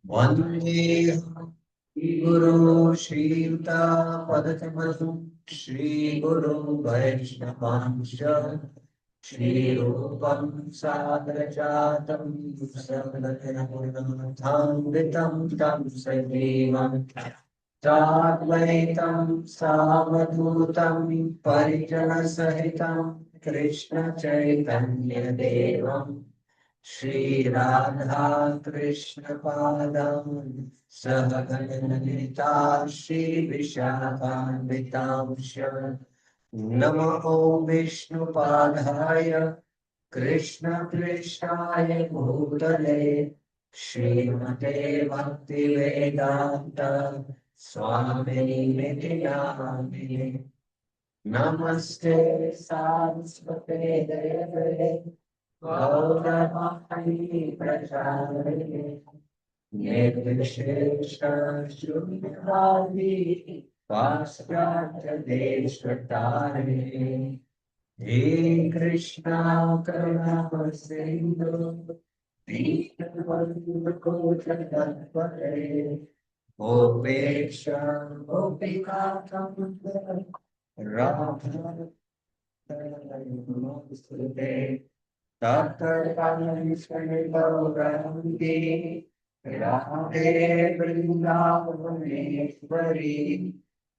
वन्दे गुरु श्रीयुतापदकमलं श्रीगुरु वैष्णवांश्च श्रीरूपं साग्रजातं सकलगुणगणान्वितं तं सजीवं साद्वैतं सावधूतं परिजनसहितं कृष्णचैतन्यदेवम् श्री राधा कृष्ण पादान् सहगणललिता श्री विशाखान्वितांश नमो विष्णुपादाय कृष्ण कृष्णाय भूतले श्रीमते भक्ति वेदांत स्वामिनिति नामिने नमस्ते सारस्वते देवे गौरवाणी प्रचारिणे निर्विशेष शून्यवादी पाश्चात्य देशतारिणे हे कृष्णा करुणा सिंधु दीनबंधु जगत्पते गोपेक्षा गोपिका राधा नमस्ते तत्कालीश्वरी राधे वृंदावनेश्वरी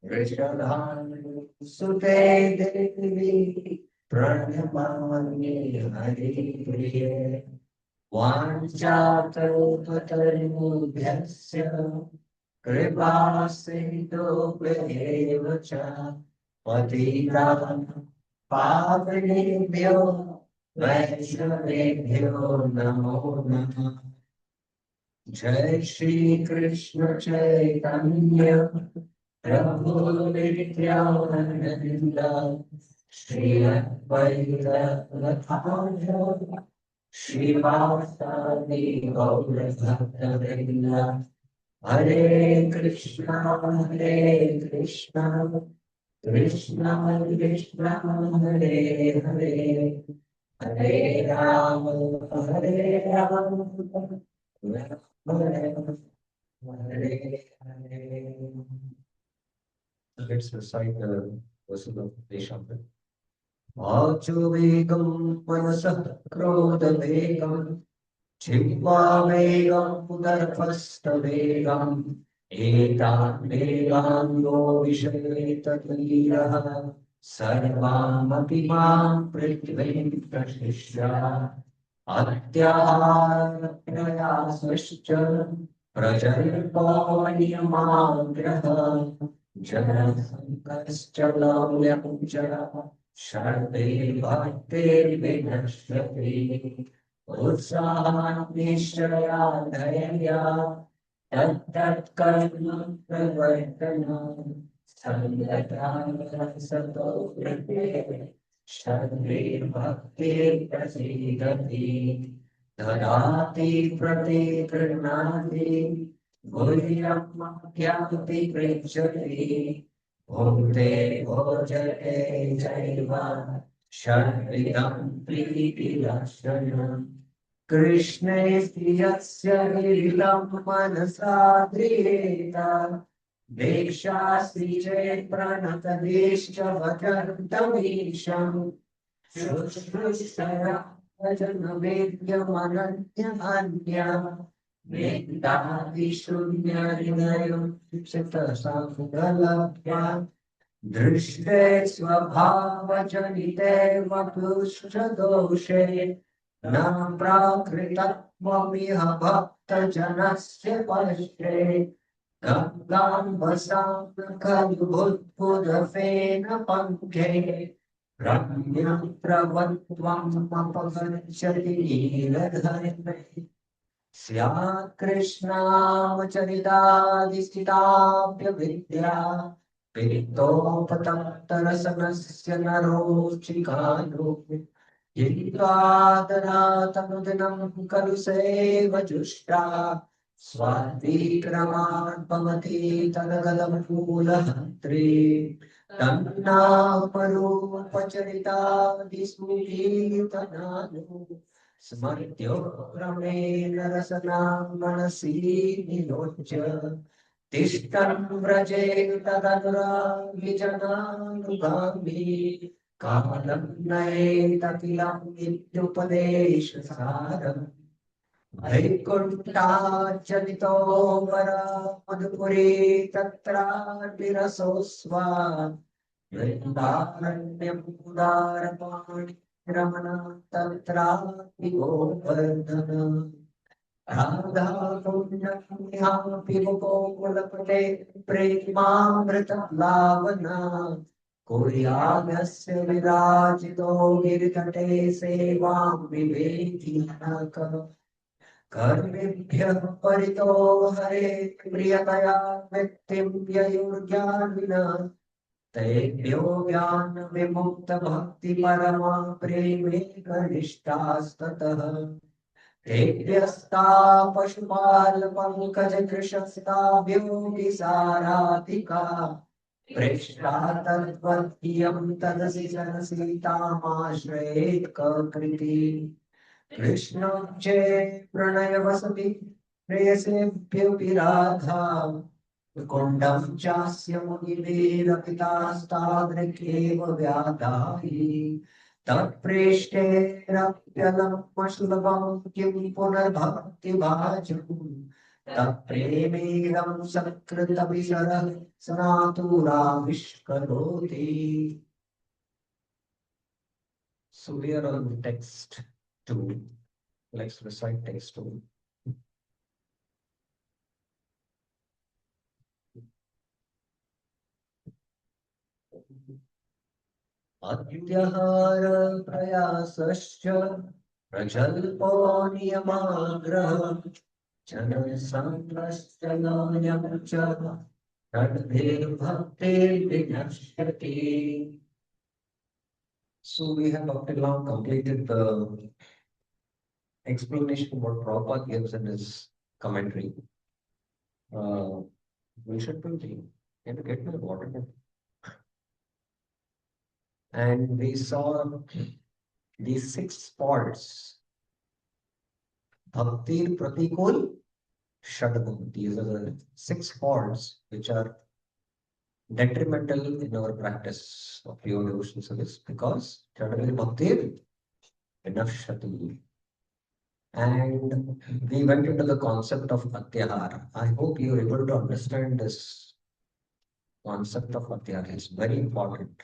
वृषभानुसुते देवी प्रणमामि हरिप्रिये वाञ्छाकल्पतरुभ्यश्च कृपा सिन्धुभ्येव च पतितानां पावनेभ्यो वैष्णवेभ्यो नमो नमः। जय श्री कृष्ण चैतन्य प्रभु नित्यानंद श्री अद्वैत गदाधर श्रीवासादि गौर भक्तवृंद हरे कृष्णा कृष्ण कृष्ण हरे हरे हरे राम हरे Ram Ram Ram Hare Hare. Let's recite the verses of Deshambre. वाचोवेगं मनसः क्रोधवेगं जिह्वावेगं पुनर्भस्तवेगम् एतान् वेगान् यो विषयेत धीरः सर्वामपि मां पृथ्वीं प्रशिष्यात् अत्याहारप्रयासश्च प्रजल्पो नियमाग्रहः जनसङ्कश्च लौल्यं च शर्तेर्भक्तिर्विनश्यति उत्साहान्निश्चया धैर्या तत्तत्कर्म प्रवर्तनं सतो वृद्धेः शर्तेर्भक्तिर्प्रसीदति ददाति प्रतिगृह्णाति गुह्यमख्याति पृच्छति भुङ्क्ते भोजते चैव षड्विधं प्रीतिलक्षणम् कृष्णे यस्य विहितं मनसा ध्रियेत दीक्षास्ति चेत् प्रणतदेश्च वचन्तमीशम् शुश्रूषया वचनवेद्यमनन्यमान्या वेदादिशून्यहृदयं चित्तसङ्गलभ्या दृष्टे स्वभावजनिते वपुश्च न प्राकृतत्वमिह भक्तजनस्य पश्ये गङ्गां वसां खलु बुद्बुदफेन पङ्के रम्यं प्रवत्वमपगच्छति नीलधर्मे स्यात् कृष्णावचरितादिस्थिताप्यविद्या पीतोपतप्तरसनस्य नरोचिकानो यद्वादरातनुदिनं खलु सेवजुष्टा स्वातिक्रमात् भवति तदगदमूलहन्त्री तन्नापरूपचरितादिस्मृतितनानु स्मर्त्यो रमेण रसनां मनसि निलोच्य तिष्ठन् व्रजेत तदनुरागिजनानुगामी कालं नयेतखिलं विद्युपदेशसारम् वैकुण्ठाच्चलितो वरा मधुपुरी तत्रार्पिरसोऽस्वात् वृन्दारण्यमुदारपाणि रमण तत्रापि गोवर्धन राधा पुण्यपुण्यापि मुकोकुलपते प्रेमामृतप्लावना कुर्यामस्य विराजितो गिरितटे सेवां विवेकी नः कर्मेभ्यः परितो हरे प्रियतया व्यक्तिं ययुर्ज्ञानिनः तेभ्यो ज्ञान विमुक्त भक्ति परमा प्रेमे कनिष्ठास्ततः तेभ्यस्ता पशुपाल पंकज कृशस्ताभ्यो विसारातिका प्रेष्ठा तद्वद्यं तदसि जनसीतामाश्रयेत् ककृति कृष्ण चे प्रणय वसति प्रेयसेभ्योऽपि राधा कुण्डं चास्य मुनिभिरपितास्तादृक्येव व्याधायि तत्प्रेष्टेरप्यलमश्लभं किं पुनर्भक्तिभाजम् तत्प्रेमेदं सत्कृतविशरः सनातुराविष्करोति. So we are on text 2. Let's recite text 2. अत्याहार प्रयासश्च प्रजल्पो नियमाग्रह जनसङ्गश्च नान्यं च तद्भिर्भक्तिर्विनश्यति. So we have up till now completed the explanation what Prabhupada gives in his commentary. We should be can you get my water? And we saw these 6 faults. Bhaktir Pratikul Shadgun. These are the 6 faults which are detrimental in our practice of pure devotional service because Shadgun Bhaktir Vinashati. And we went into the concept of Atyahara. I hope you are able to understand this concept of Atyahara. It's very important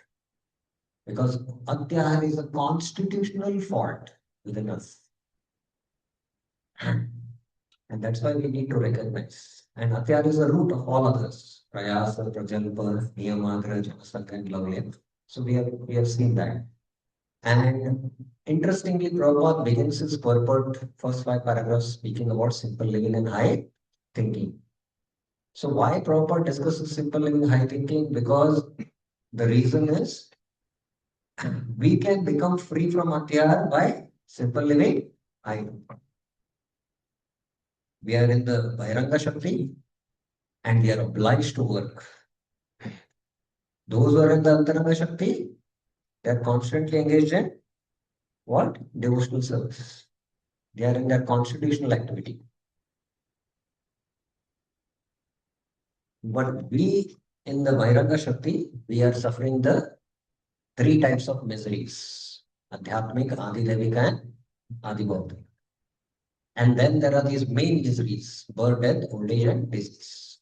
because Atyahara is a constitutional fault within us. And that's why we need to recognize. And Atyahara is the root of all others. Prayasa, Prajalpa, Niyamagra, Janasaka, and Lavya. So we have seen that. And interestingly, Prabhupada begins his purport, first 5 paragraphs, speaking about simple living and high thinking. So why Prabhupada discusses simple living, high thinking? Because the reason is we can become free from Atyar by simple living, high thinking. We are in the Vairanga Shakti and we are obliged to work. Those who are in the Antaranga Shakti, they are constantly engaged in what? Devotional service. They are in their constitutional activity. But we in the Vairanga Shakti, we are suffering the 3 types of miseries. Adhyatmik, Adidevik and Adibhaudhik. And then there are these main miseries, birth, death, old age and disease.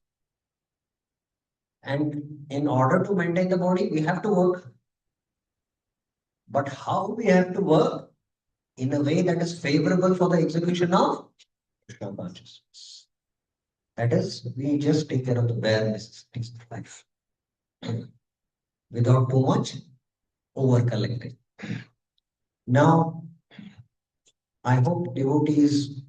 And in order to maintain the body, we have to work. But how we have to work? In a way that is favorable for the execution of Krishna consciousness. That is, we just take care of the bare necessities of life without too much over collecting. Now, I hope devotees,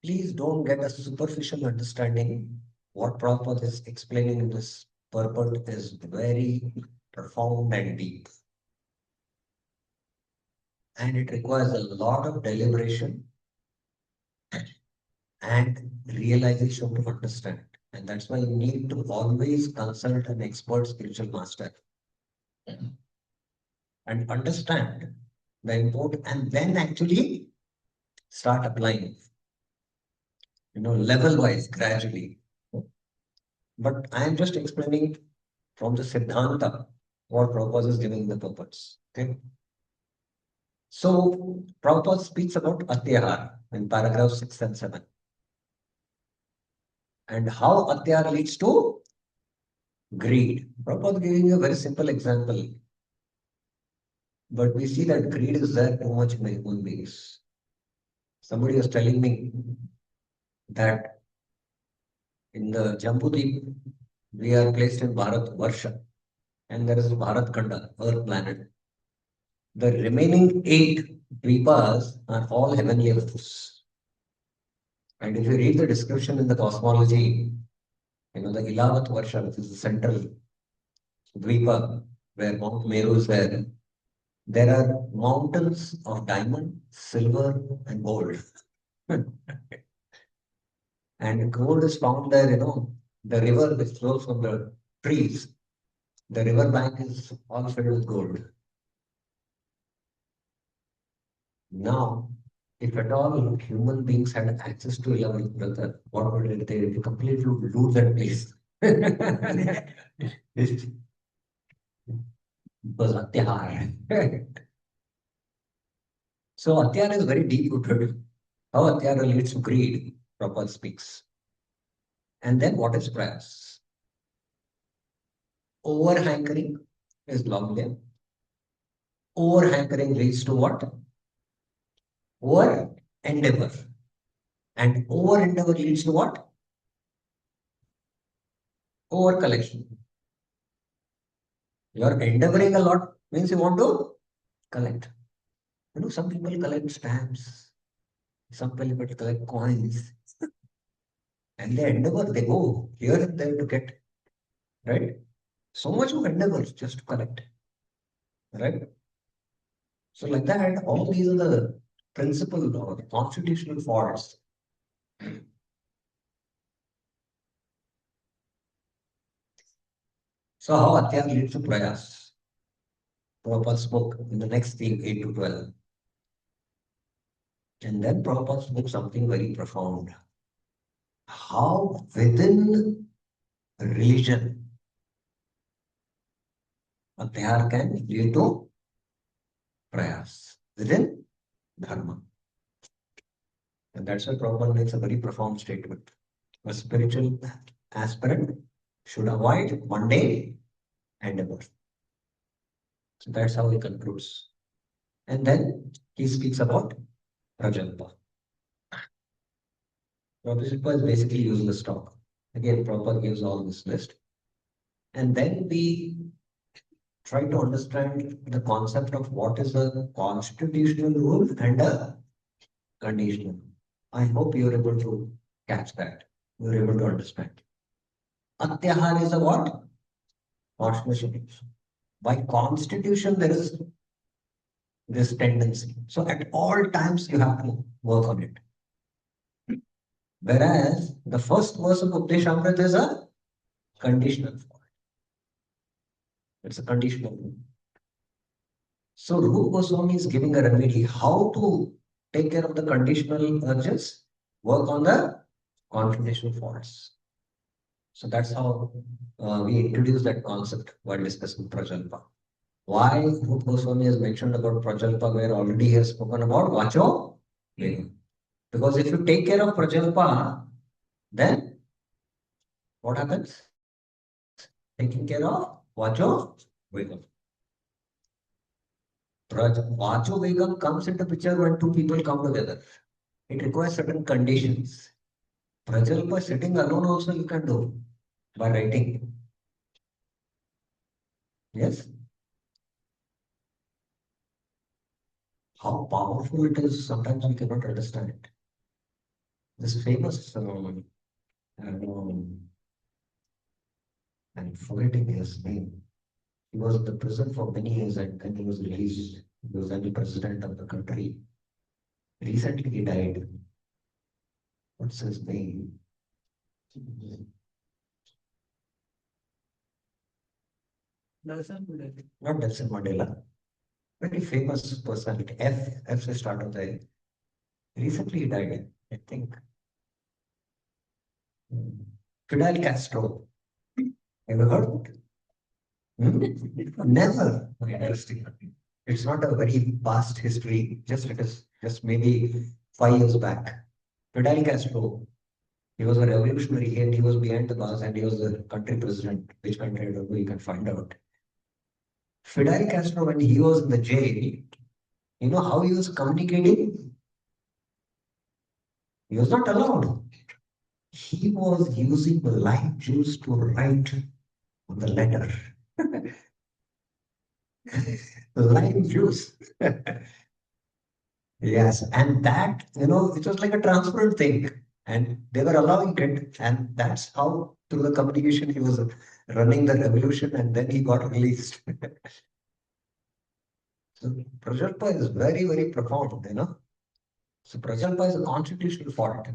please don't get a superficial understanding. What Prabhupada is explaining in this purport is very profound and deep. And it requires a lot of deliberation and realization to understand. And that's why you need to always consult an expert spiritual master and understand the import and then actually start applying, level wise, gradually. But I am just explaining from the Siddhanta what Prabhupada is giving the purpose. Okay. So Prabhupada speaks about Atyahar in paragraph 6 and 7. And how Atyahar leads to greed. Prabhupada giving a very simple example. But we see that greed is there too much in human beings. Somebody was telling me that in the Jambudip, we are placed in Bharat Varsha and there is Bharat Khanda, Earth planet. The remaining 8 dvipas are all heavenly hosts. And if you read the description in the cosmology, the Ilavat Varsha, which is the central dvipa where Mount Meru is there are mountains of diamond, silver, and gold. And gold is found there, the river which flows from the trees. The river bank is all filled with gold. Now, if at all human beings had access to 11th brother, what would it they completely lose that place? It was Atyahar. So Atyahar is very deep rooted. How Atyahar leads to greed, Prabhupada speaks. And then what is prayers? Over hankering is longing. Over hankering leads to what? Over endeavor. And over endeavor leads to what? Over collection. You are endeavoring a lot means you want to collect. Some people collect stamps, some people collect coins, and they endeavor, they go here and there to get, right? So much of endeavor just to collect, right? So, like that, all these are the principle or the constitutional faults. So, how Atyar leads to prayas? Prabhupada spoke in the next theme, 8 to 12. And then Prabhupada spoke something very profound. How within religion, Atyar can lead to prayas within dharma. And that's why Prabhupada makes a very profound statement. A spiritual aspirant should avoid mundane endeavor. So that's how he concludes. And then he speaks about Prajalpa. Prajalpa is basically useless talk. Again, Prabhupada gives all this list. And then we try to understand the concept of what is a constitutional rule and a conditional. I hope you're able to catch that. You're able to understand. Atyahar is a what? Constitution. By constitution, there is this tendency. So at all times, you have to work on it. Whereas the first verse of Updeshamrita is a conditional form. It's a conditional rule. So Rupa Goswami is giving a remedy how to take care of the conditional urges, work on the constitutional forms. So that's how we introduce that concept while discussing Prajalpa. Why Rupa Goswami has mentioned about Prajalpa where already he has spoken about Vacho Vegam. Because if you take care of Prajalpa, then what happens? Taking care of Vacho Vegam. Vacho Vegam comes into picture when two people come together. It requires certain conditions. Prajalpa sitting alone also you can do by writing. Yes. How powerful it is, sometimes we cannot understand it. This famous, I'm forgetting his name. He was in the prison for many years and then he was released. He was then the president of the country. Recently he died. What's his name? not Nelson Mandela, very famous personality. F से start होता है. Recently he died, I think. Hmm. Fidel Castro. Ever heard of it? Hmm? Never. Interesting. It's not a very past history. Just it is just maybe 5 years back. Fidel Castro. He was a revolutionary and he was behind the bars and he was the country president. Which country I don't know. You can find out. Fidel Castro, when he was in the jail, you know how he was communicating? He was not allowed. He was using the lime juice to write on the letter. Lime juice. Yes, and that, it was like a transparent thing, and they were allowing it, and that's how, through the communication, he was running the revolution, and then he got released. So, Prajalpa is very,. Profound. So, Prajalpa is a constitutional fault.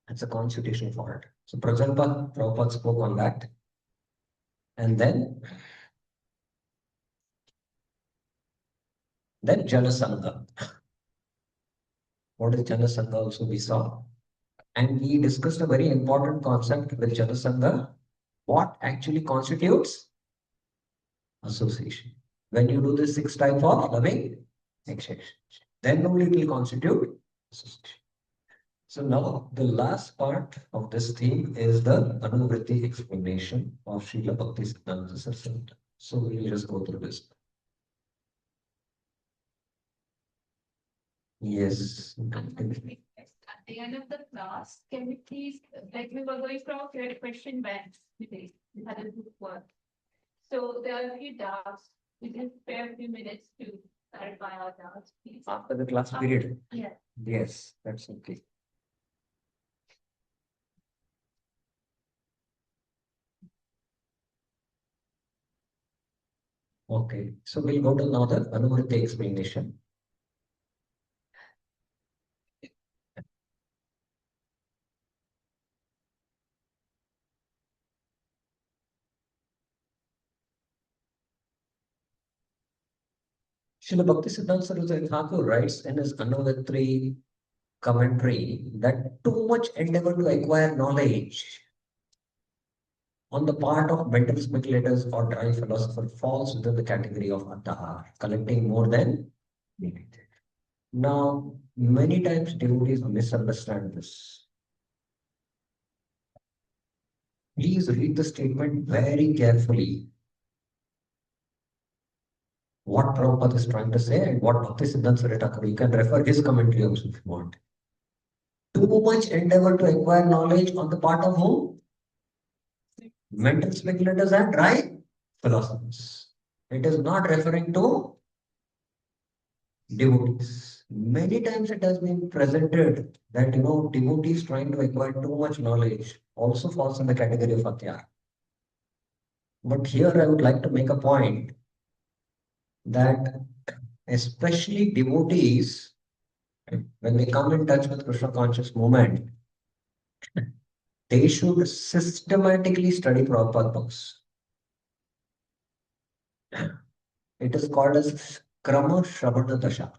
It's a constitutional fault. So, Prajalpa, Prabhupada spoke on that, and then Janasangha. What is Janasangha also we saw. And we discussed a very important concept with Janasangha. What actually constitutes association? When you do the 6 types of loving exchange, then only it will constitute association. So now the last part of this theme is the Anuvritti explanation of Srila Bhakti Siddhanta Saraswati. So we'll just go through this. Yes. At the end of the class, can we please, like we were going from a question banks today, we had a group work. So there are a few doubts. We can spare a few minutes to clarify our doubts, please. After the class period? Yeah. Yes, that's okay. Okay, so we'll go to now the Anuvritti explanation. Srila Bhaktisiddhanta Saraswati Thakur writes in his Anuvritti commentary that too much endeavor to acquire knowledge on the part of mental speculators or dry philosophers falls within the category of attahar, collecting more than needed. Now, many times devotees misunderstand this. Please read the statement very carefully. What Prabhupada is trying to say and what Bhaktisiddhanta Saraswati Thakur, you can refer his commentary also if you want. Too much endeavor to acquire knowledge on the part of whom? Mental speculators and dry philosophers. It is not referring to devotees. Many times it has been presented that devotees trying to acquire too much knowledge also falls in the category of Atyar. But here I would like to make a point that especially devotees, when they come in touch with Krishna conscious movement, they should systematically study Prabhupada books. It is called as Krama Shravana Dasha.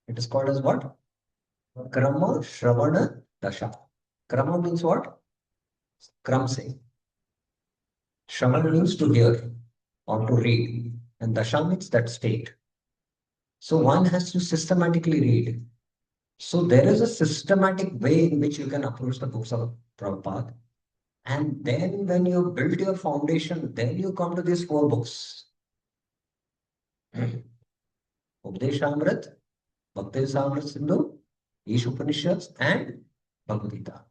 It is called as what? Krama Shravana Dasha. Krama means what? Kram saying. Shravan means to hear or to read, and Dasha means that state. So one has to systematically read. So there is a systematic way in which you can approach the books of Prabhupada. And then when you build your foundation, then you come to these 4 books. Updeshamrit, Bhakti Samrit Sindhu, Ish Upanishads, and Bhagavad Gita.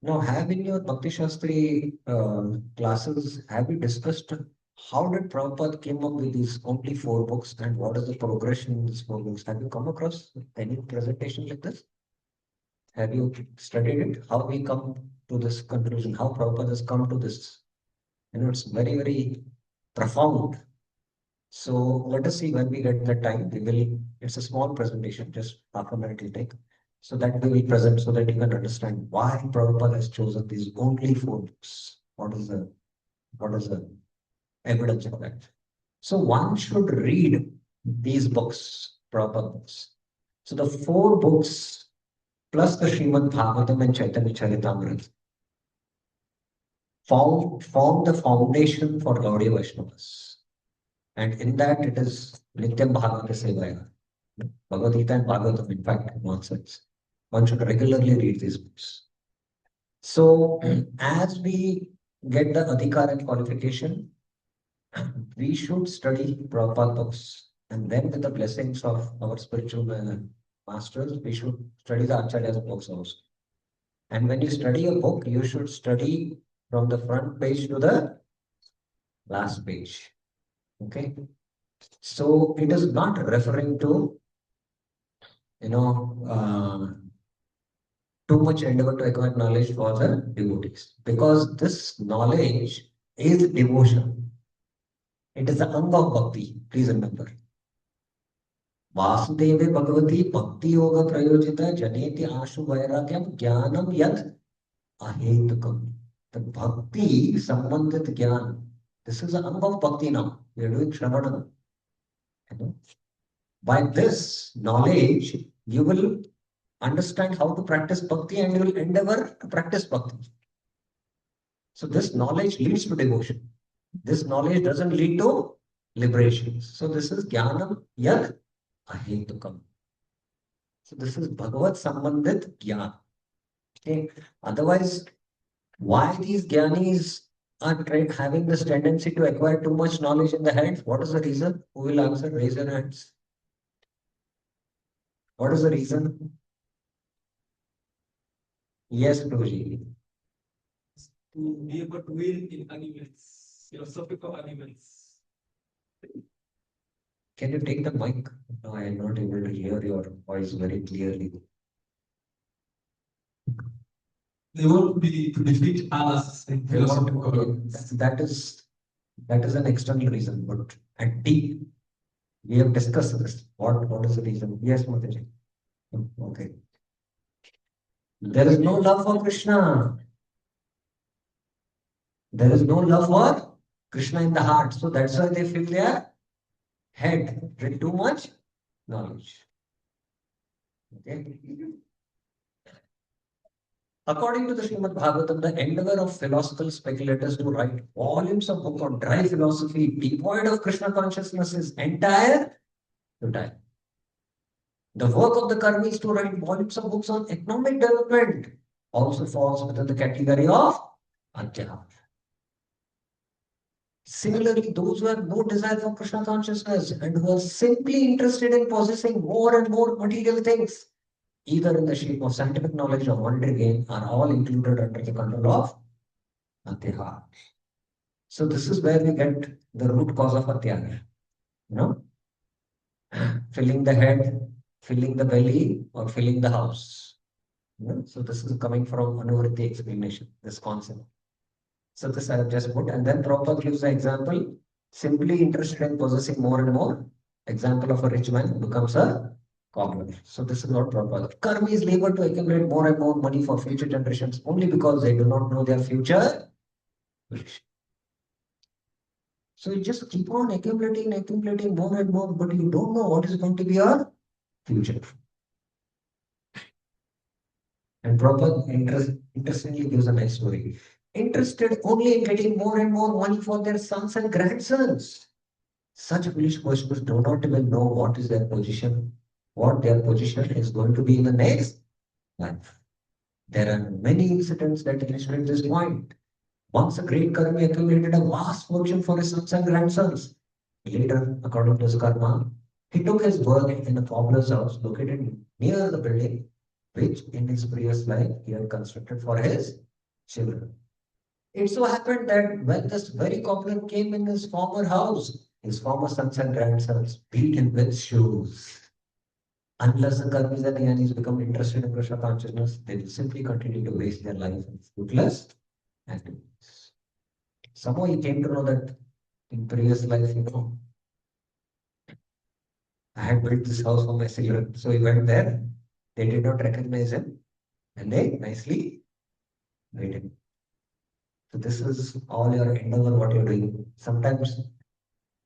Now, have in your Bhakti Shastri classes, have you discussed how did Prabhupada came up with these only 4 books and what is the progression in these 4 books? Have you come across any presentation like this? Have you studied it? How we come to this conclusion? How Prabhupada has come to this? It's very, very profound. So let us see when we get the time. It's a small presentation, just half a minute will take. So that we will present so that you can understand why Prabhupada has chosen these only 4 books. What is the evidence of that? So one should read these books, proper books. So the four books plus the Srimad Bhagavatam and Chaitanya Charitamrita form the foundation for Gaudiya Vaishnavas. And in that it is Nityam Bhagavata Sevaya. Bhagavad Gita and Bhagavatam, in fact, in one sense. One should regularly read these books. So as we get the Adhikar and qualification, we should study Prabhupada books. And then with the blessings of our spiritual masters, we should study the Acharya's books also. And when you study a book, you should study from the front page to the last page. Okay. So it is not referring to, you know, too much endeavor to acquire knowledge for the devotees. Because this knowledge is devotion. It is the anga of bhakti. Please remember. वासुदेवे Bhagwati भक्ति योग प्रयोजित जनेति आशु वैराग्यम ज्ञानम यद अहेतुकम. The bhakti sambandhit jnana. This is the anga of bhakti now. We are doing shravana. You know? By this knowledge, you will understand how to practice bhakti and you will endeavor to practice bhakti. So this knowledge leads to devotion. This knowledge doesn't lead to liberation. So this is jnanam yad ahetukam. So this is Bhagavad Sambandhit Jnana. Okay. Otherwise, why these jnanis are having this tendency to acquire too much knowledge in the head? What is the reason? Who will answer? Raise your hands. What is the reason? Yes, Prabhuji. To be able to win in arguments, philosophical arguments. Can you take the mic? No, I am not able to hear your voice very clearly. They want to defeat others in philosophical arguments. That is an external reason, but at deep, we have discussed this. What is the reason? Yes, Mataji. Okay. There is no love for Krishna. There is no love for Krishna in the heart. So that's why they fill their head with too much knowledge. Okay. According to the Srimad Bhagavatam, the endeavor of philosophical speculators to write volumes of book on dry philosophy devoid of Krishna consciousness is entire futile. The work of the karmis to write volumes of books on economic development also falls within the category of adhyar. Similarly, those who have no desire for Krishna consciousness and who are simply interested in possessing more and more material things, either in the shape of scientific knowledge or monetary gain, are all included under the control of adhyar. So this is where we get the root cause of adhyar. You know, filling the head, filling the belly, or filling the house. You know? So this is coming from Anuvritti explanation, this concept. So this I have just put, and then Prabhupada gives the example, simply interested in possessing more and more. Example of a rich man who becomes a cobbler. So this is what Prabhupada. Karmis labor to accumulate more and more money for future generations only because they do not know their future. So you just keep on accumulating more and more, but you don't know what is going to be your future. And Prabhupada interestingly gives a nice story. Interested only in getting more and more money for their sons and grandsons. Such foolish persons do not even know what is their position, what their position is going to be in the next life. There are many incidents that illustrate this point. Once a great karmi accumulated a vast fortune for his sons and grandsons. Later, according to his karma, he took his work in a cobbler's house located near the building, which in his previous life he had constructed for his children. It so happened that when this very cobbler came in his former house, his former sons and grandsons beat him with shoes. Unless the karmis and jnanis become interested in Krishna consciousness, they will simply continue to waste their life in fruitless activities. Somehow he came to know that in previous life, I had built this house for my children. So he went there. They did not recognize him and they nicely made him. So this is all your endeavor, what you're doing. Sometimes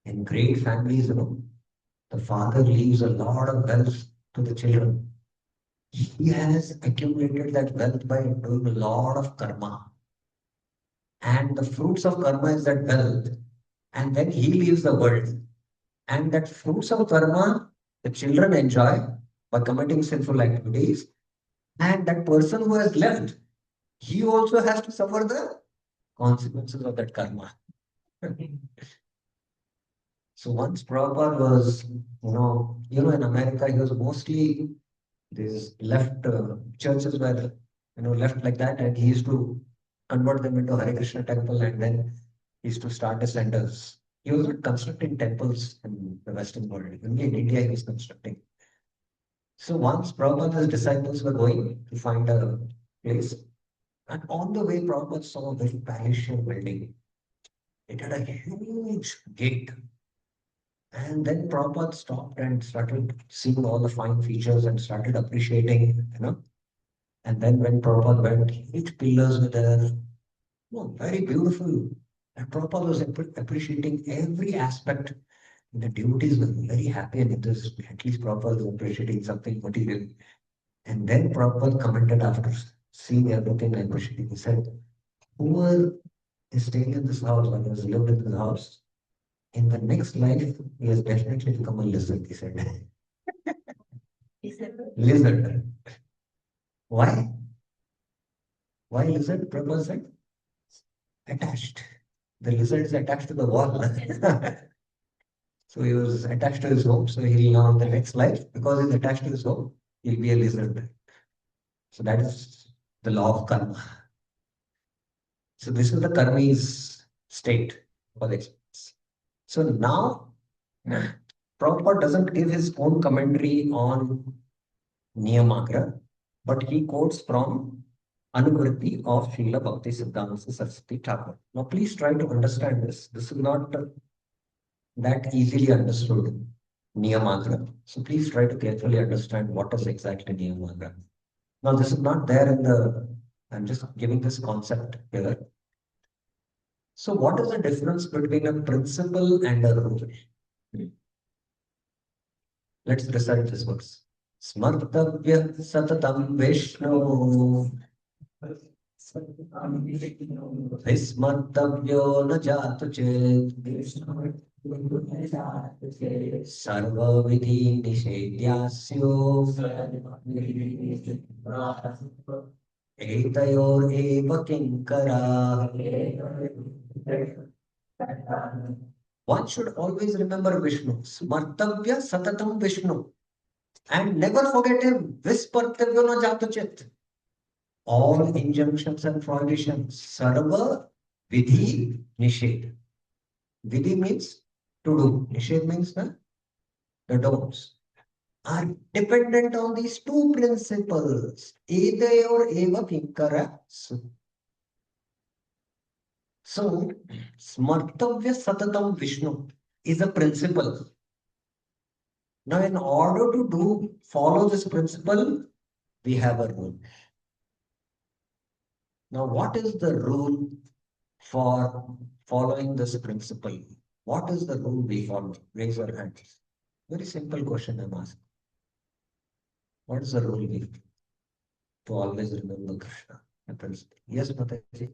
in great families, the father leaves a lot of wealth to the children. He has accumulated that wealth by doing a lot of karma. And the fruits of karma is that wealth. And then he leaves the world. And that fruits of karma, the children enjoy by committing sinful activities. And that person who has left, he also has to suffer the consequences of that karma. So once Prabhupada was, in America, he was mostly these left churches were, left like that, and he used to convert them into Hare Krishna temple, and then he used to start his centers. He was not constructing temples in the Western world. Only in India he was constructing. So once Prabhupada's disciples were going to find a place, and on the way, Prabhupada saw a very palatial building. It had a huge gate. And then Prabhupada stopped and started seeing all the fine features and started appreciating. And then when Prabhupada went, huge pillars were there, very beautiful. And Prabhupada was appreciating every aspect. The devotees were very happy, and this, at least Prabhupada was appreciating something material. And then Prabhupada commented after seeing everything and appreciating, he said, whoever is staying in this house or has lived in this house, in the next life, he has definitely become a lizard, he said. Lizard. Why? Why lizard? Prabhupada said, attached. The lizard is attached to the wall. So he was attached to his home. So he'll now in the next life, because he's attached to his home, he'll be a lizard. So that is the law of karma. So this is the karmi's state for the experience. So now, Prabhupada doesn't give his own commentary on Niyamagra, but he quotes from Anuvritti of Srila Bhakti Siddhanta Saraswati Thakur. Now, please try to understand this. This is not that easily understood, Niyamagra. So, please try to carefully understand what is exactly Niyamagra. Now, this is not there in I'm just giving this concept here. So, what is the difference between a principle and a rule? Let's recite this verse. Smartavya satatam Vishnu विस्मर्तव्यो न जातु चेत् सर्वविधि निषेध्यास्यो एतयोरेव किङ्कराः. One should always remember Vishnu. Smartavya satatam Vishnu. And never forget him. Vispartavyo na jatu chit. All injunctions and prohibitions. Sarva vidhi nished. Vidhi means to do. Nished means the don'ts. Are dependent on these two principles. Edayor eva kinkara. So, smartavya satatam Vishnu is a principle. Now, in order to follow this principle, we have a rule. Now, what is the rule for following this principle? What is the rule we follow? Raise your hands. Very simple question I'm asking. What is the rule we to always remember Krishna? The principle. Yes, Mataji.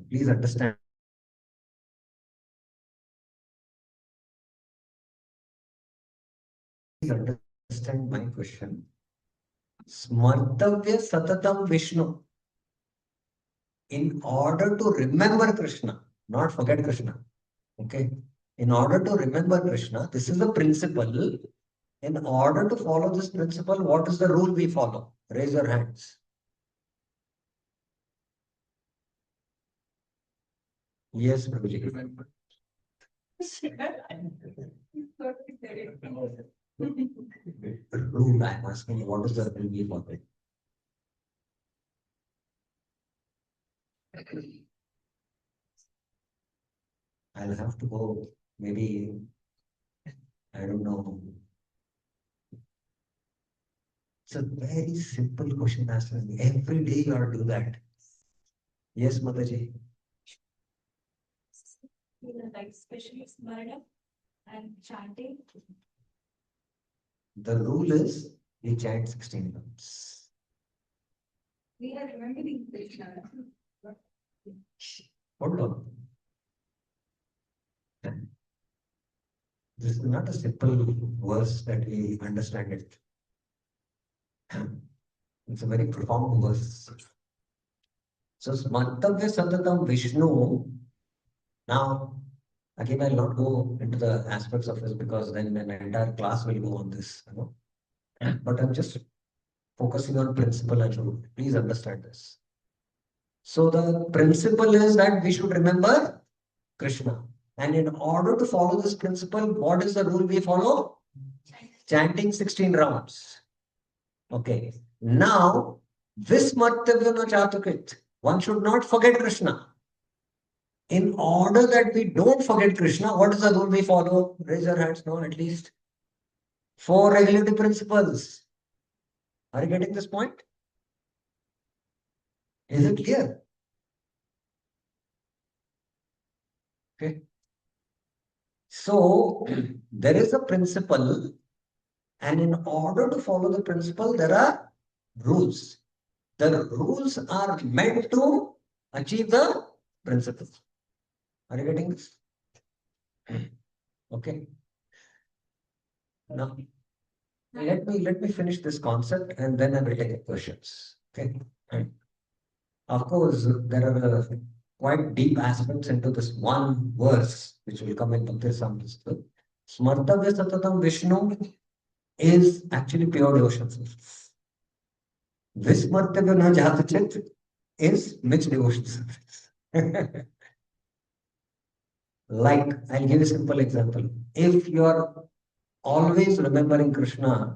Please understand. Please understand my question. Smartavya Satatam Vishnu. In order to remember Krishna, not forget Krishna. Okay. In order to remember Krishna, this is the principle. In order to follow this principle, what is the rule we follow? Raise your hands. Yes, Prabhuji. Remember. Rule, I'm asking, what is the rule we follow? I'll have to go, maybe, I don't know, It's a very simple question answer. Every day you are do that. Yes, Mataji. Like especially Smarana and chanting. The rule is we chant 16 times. We are remembering Krishna. Hold on. This is not a simple verse that we understand it. It's a very profound verse. So Smartavya Satatam Vishnu. Now, again, I'll not go into the aspects of this because then an entire class will go on this. But I'm just focusing on principle and rule. Please understand this. So the principle is that we should remember Krishna. And in order to follow this principle, what is the rule we follow? Chanting 16 rounds. Okay. Now, Vismartavyana Chatukit. One should not forget Krishna. In order that we don't forget Krishna, what is the rule we follow? Raise your hands now, at least. 4 regulative principles. Are you getting this point? Is it clear? Okay. So, there is a principle, and in order to follow the principle, there are rules. The rules are meant to achieve the principle. Are you getting this? Okay. Now, let me finish this concept and then I will take questions. Okay. Of course, there are quite deep aspects into this one verse, which will come in Bhakti Samrita. Smartavya Satatam Vishnu is actually pure devotion service. Vismartavya na Jatachit is mixed devotion service. Like, I'll give a simple example. If you're always remembering Krishna,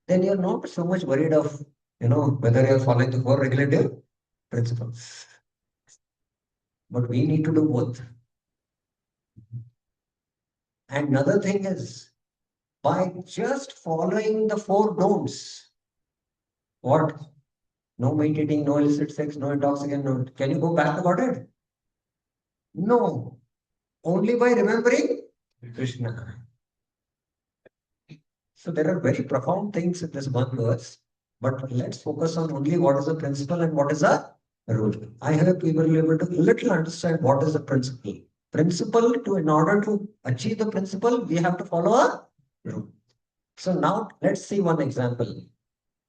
then you're not so much worried of, whether you're following the 4 regulative principles. But we need to do both. And another thing is, by just following the 4 don'ts, what? No meat eating, no illicit sex, no intoxicant, no. Can you go back to Godhead? No. Only by remembering Krishna. So there are very profound things in this one verse, but let's focus on only what is the principle and what is the rule. I hope we will be able to little understand what is the principle. Principle in order to achieve the principle, we have to follow a rule. So now let's see one example.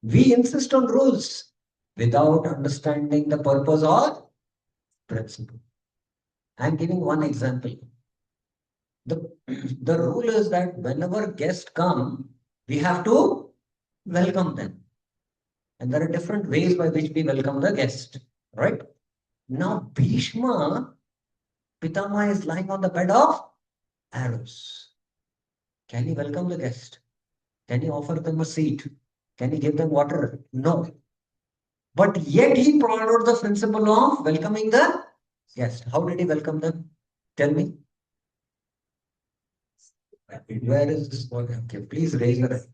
We insist on rules without understanding the purpose or principle. I'm giving one example. The rule is that whenever guests come, we have to welcome them. And there are different ways by which we welcome the guest, right? Now, Bhishma, Pitama is lying on the bed of arrows. Can he welcome the guest? Can he offer them a seat? Can he give them water? No. But yet he followed the principle of welcoming the guest. How did he welcome them? Tell me. Where is this one? Okay, please raise your hand.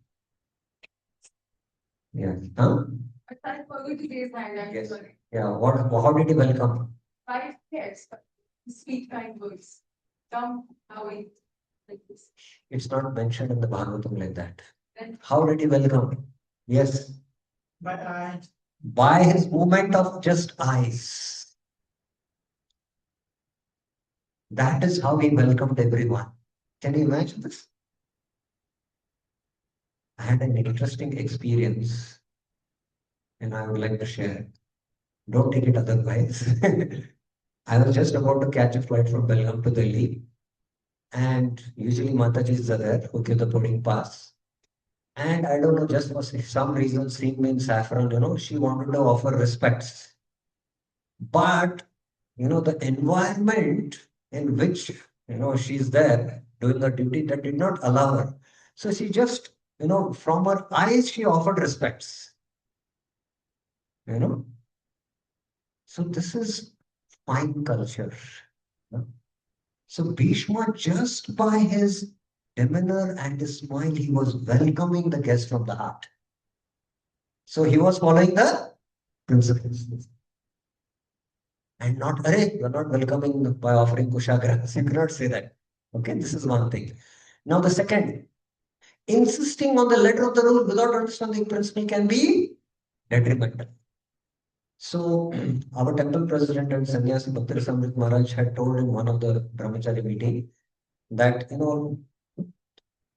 Yeah. Huh? But I forgot to raise my hand. Yes. Yeah. How did he welcome? By yes, sweet kind words. Come away like this. It's not mentioned in the Bhagavatam like that. Then How did he welcome? Yes. By his movement of just eyes. That is how he welcomed everyone. Can you imagine this? I had an interesting experience and I would like to share. Don't take it otherwise. I was just about to catch a flight from Belgaum to Delhi, and usually Matajis are there who give the boarding pass. And I don't know, just for some reason, seeing me in saffron, she wanted to offer respects. But, the environment in which, she's there doing her duty, that did not allow her. So she just, from her eyes, she offered respects. So this is fine culture. So Bhishma, just by his demeanor and his smile, he was welcoming the guest from the heart. So he was following the principles. And not, Arey, you're not welcoming by offering kushagra. You cannot say that. Okay, this is one thing. Now, the second, insisting on the letter of the rule without understanding principle can be detrimental. So, our temple president and sannyasi Bhakti Samrit Maharaj had told in one of the brahmachari meeting that,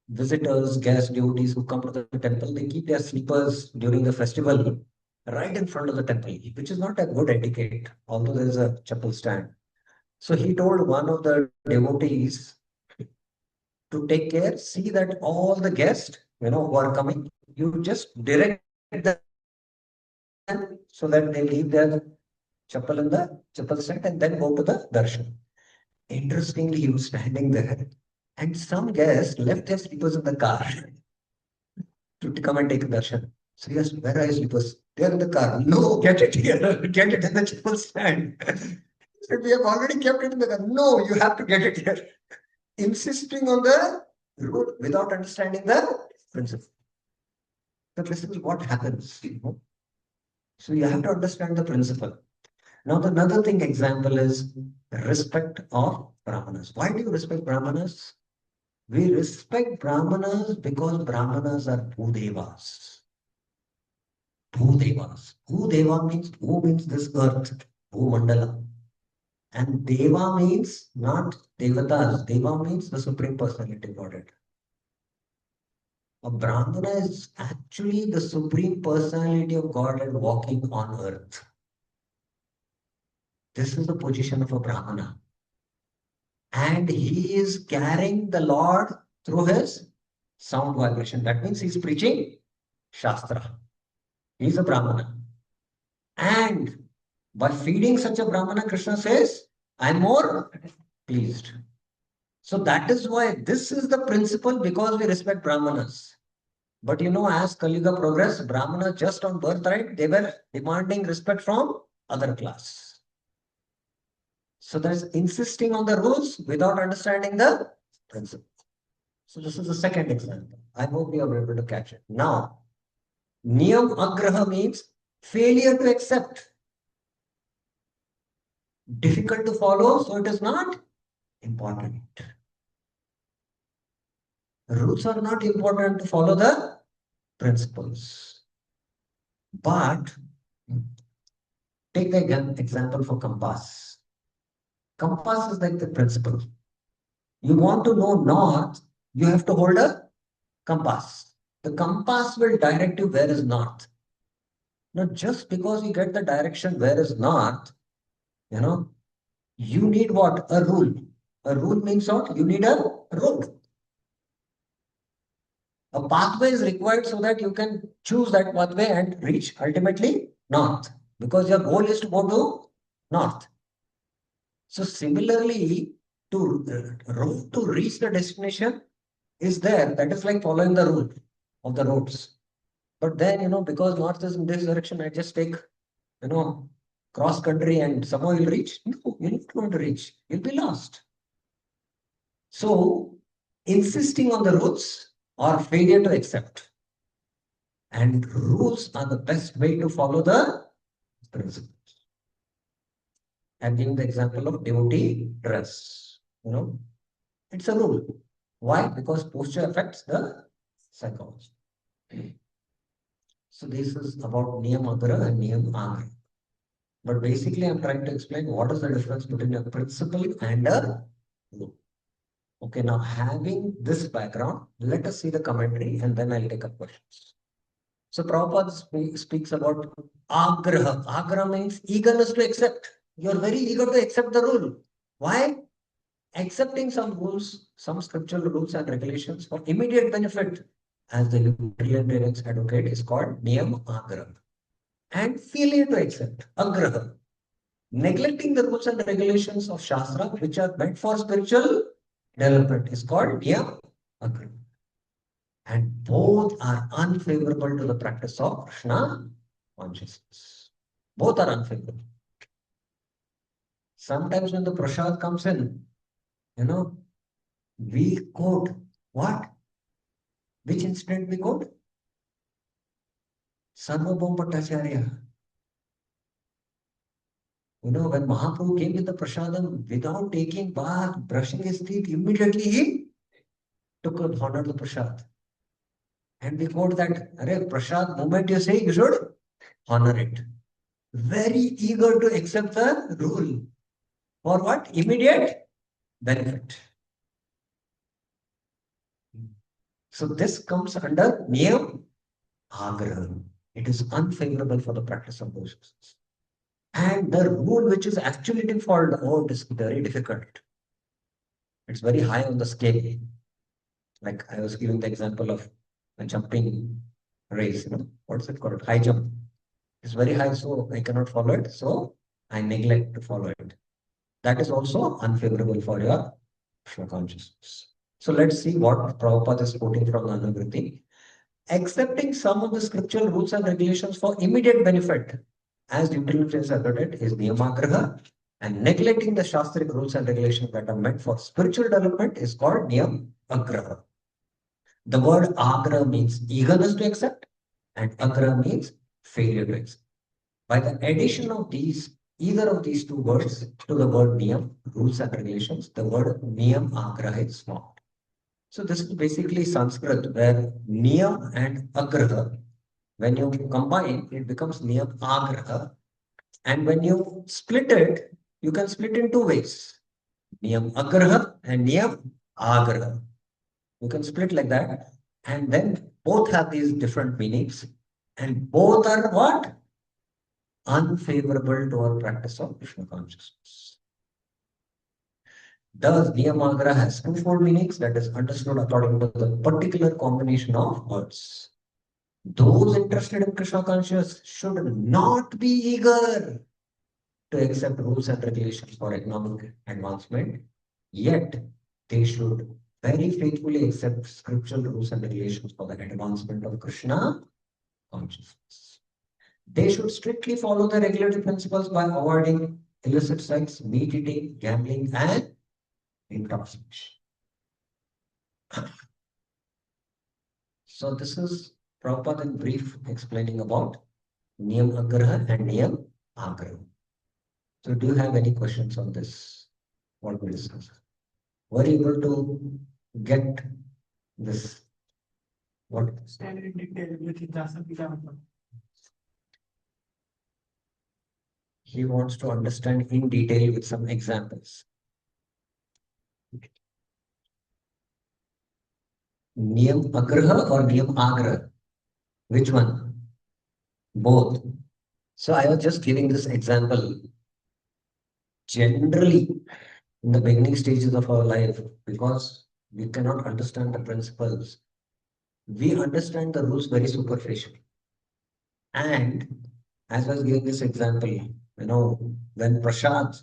visitors, guests, devotees who come to the temple, they keep their slippers during the festival right in front of the temple, which is not a good etiquette, although there is a chapel stand. So he told one of the devotees to take care, see that all the guests, who are coming, you just direct them so that they leave their chapel in the chapel stand and then go to the darshan. Interestingly, he was standing there, and some guests left their slippers in the car to come and take darshan. So he asked, where are your slippers? They are in the car. No, get it here. Get it in the chapel stand. He said, we have already kept it in the car. No, you have to get it here. Insisting on the rule without understanding the principle. So this is what happens. So you have to understand the principle. Now, the another thing example is respect of Brahmanas. Why do you respect Brahmanas? We respect Brahmanas because Brahmanas are Bhudevas. Bhudevas. Bhudeva means Bhu means this earth, Bhumandala. And Deva means not Devatas. Deva means the Supreme Personality of Godhead. A Brahmana is actually the Supreme Personality of Godhead walking on earth. This is the position of a Brahmana. And he is carrying the Lord through his sound vibration. That means he's preaching Shastra. He's a Brahmana. And by feeding such a Brahmana, Krishna says, I'm more pleased. So that is why this is the principle because we respect Brahmanas. But as Kali Yuga progressed, Brahmanas just on birthright, they were demanding respect from other class. So there's insisting on the rules without understanding the principle. So this is the second example. I hope you are able to catch it. Now, Niyam Agraha means failure to accept. Difficult to follow, so it is not important. Rules are not important to follow the principles. But take the example for compass. Compass is like the principle. You want to know north, you have to hold a compass. The compass will direct you where is north. Now, just because you get the direction where is north, you need what? A rule. A rule means what? You need a road. A pathway is required so that you can choose that pathway and reach ultimately north because your goal is to go to north. So similarly, road to reach the destination is there. That is like following the rule of the roads. But then, because north is in this direction, I just take, cross country and somehow you'll reach. No, you're not going to reach. You'll be lost. So, insisting on the rules or failure to accept. And rules are the best way to follow the principles. I'm giving the example of devotee dress. It's a rule. Why? Because posture affects the psychology. So this is about Niyam Agra and Niyam Agra. But basically, I'm trying to explain what is the difference between a principle and a rule. Okay, now having this background, let us see the commentary and then I'll take up questions. So Prabhupada speaks about agraha. Agraha means eagerness to accept. You're very eager to accept the rule. Why? Accepting some rules, some scriptural rules and regulations for immediate benefit, as the utilitarians advocate, is called niyam agraha. And failure to accept, agraha. Neglecting the rules and regulations of Shastra, which are meant for spiritual development, is called niyam agraha. And both are unfavorable to the practice of Krishna consciousness. Both are unfavorable. Sometimes when the prasad comes in, we quote what? Which incident we quote? Sarvabhaum Bhattacharya. When Mahaprabhu came with the prasadam, without taking bath, brushing his teeth, immediately he took and honored the prasad. And we quote that, Arey, prasad, moment you say, you should honor it. Very eager to accept the rule. For what? Immediate benefit. So this comes under niyam agraha. It is unfavorable for the practice of those things. And the rule which is actually default, oh, it is very difficult. It's very high on the scale. Like I was giving the example of a jumping race, what's it called? High jump. It's very high, so I cannot follow it. So I neglect to follow it. That is also unfavorable for your Krishna consciousness. So let's see what Prabhupada is quoting from the Anuvriti. Accepting some of the scriptural rules and regulations for immediate benefit, as utility is asserted, is niyamagraha, and neglecting the shastric rules and regulations that are meant for spiritual development is called niyam agraha. The word agraha means eagerness to accept, and agraha means failure to accept. By the addition of either of these two words to the word niyam, rules and regulations, the word niyam agraha is formed. So this is basically Sanskrit, where niyam and agraha, when you combine, it becomes niyam agraha. And when you split it, you can split in two ways. Niyam agraha and niyam agraha. You can split like that. And then both have these different meanings. And both are what? Unfavorable to our practice of Krishna consciousness. Thus, Niyamagra has twofold meanings that is understood according to the particular combination of words. Those interested in Krishna consciousness should not be eager to accept rules and regulations for economic advancement, yet they should very faithfully accept scriptural rules and regulations for the advancement of Krishna consciousness. They should strictly follow the regulatory principles by avoiding illicit sex, meat eating, gambling, and intoxication. So this is Prabhupada in brief explaining about Niyam Agraha and Niyam Agraha. So do you have any questions on this? What we discussed? Were you able to get this? What? Standard in detail with Jasa Pita. He wants to understand in detail with some examples. Niyam Agraha or Niyam Agraha? Which one? Both. So I was just giving this example. Generally, in the beginning stages of our life, because we cannot understand the principles, we understand the rules very superficially. And as I was giving this example, when prasad,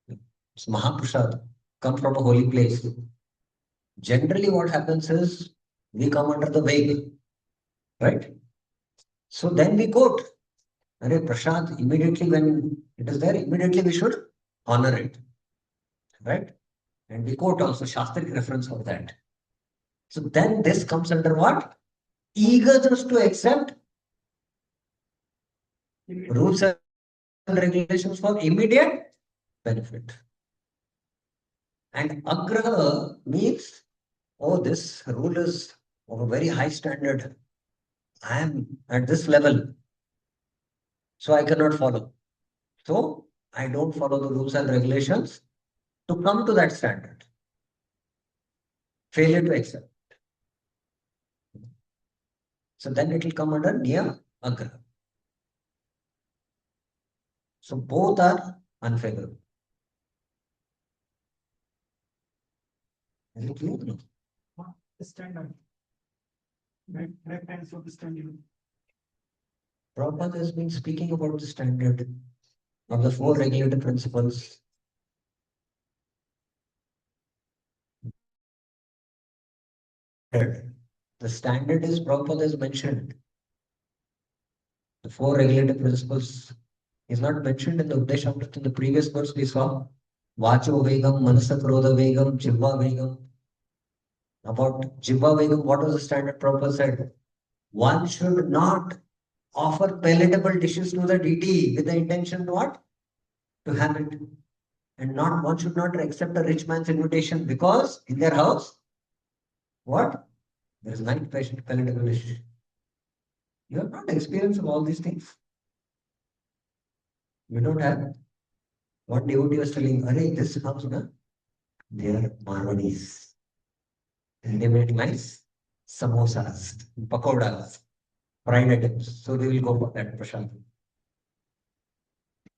it's Mahaprasad, come from a holy place, generally what happens is we come under the veil, right? So then we quote, Arey Prasad, immediately when it is there, immediately we should honor it, right? And we quote also Shastric reference of that. So then this comes under what? Eagerness to accept rules and regulations for immediate benefit. And agraha means, oh, this rule is of a very high standard. I am at this level, so I cannot follow. So I don't follow the rules and regulations to come to that standard. Failure to accept. So then it will come under niyam agraha. So both are unfavorable. Is it clear? No? The standard. Right hands of the standard. Prabhupada has been speaking about the standard of the four regulative principles. The standard is Prabhupada has mentioned. The four regulative principles is not mentioned in the Updeshamrit. In the previous verse we saw Vacho Vegam, Manasa Krodha Vegam, Jivva Vegam. About Jivva Vegam, what was the standard Prabhupada said? One should not offer palatable dishes to the deity with the intention to what? To have it. And not one should not accept a rich man's invitation because in their house, what? There is night palatable dish. You have not experienced all these things. You don't have. One devotee was telling, Arey, this house, na? They are Marwadis. And they make nice samosas, pakodas, fried items. So they will go for that prasad.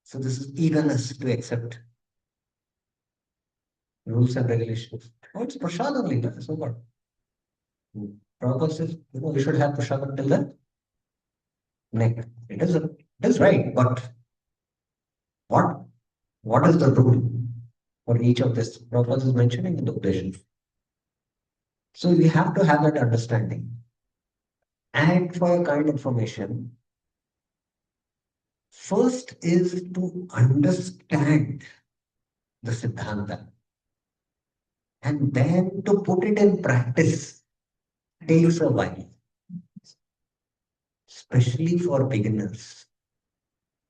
So this is eagerness to accept rules and regulations. Oh, it's prasad only, na? So what? Prabhupada says, we should have prasad until the neck. It is right, but what what is the rule for each of this? Prabhupada is mentioning in the Upanishad. So we have to have that understanding. And for your kind information, first is to understand the Siddhanta and then to put it in practice takes a while, especially for beginners.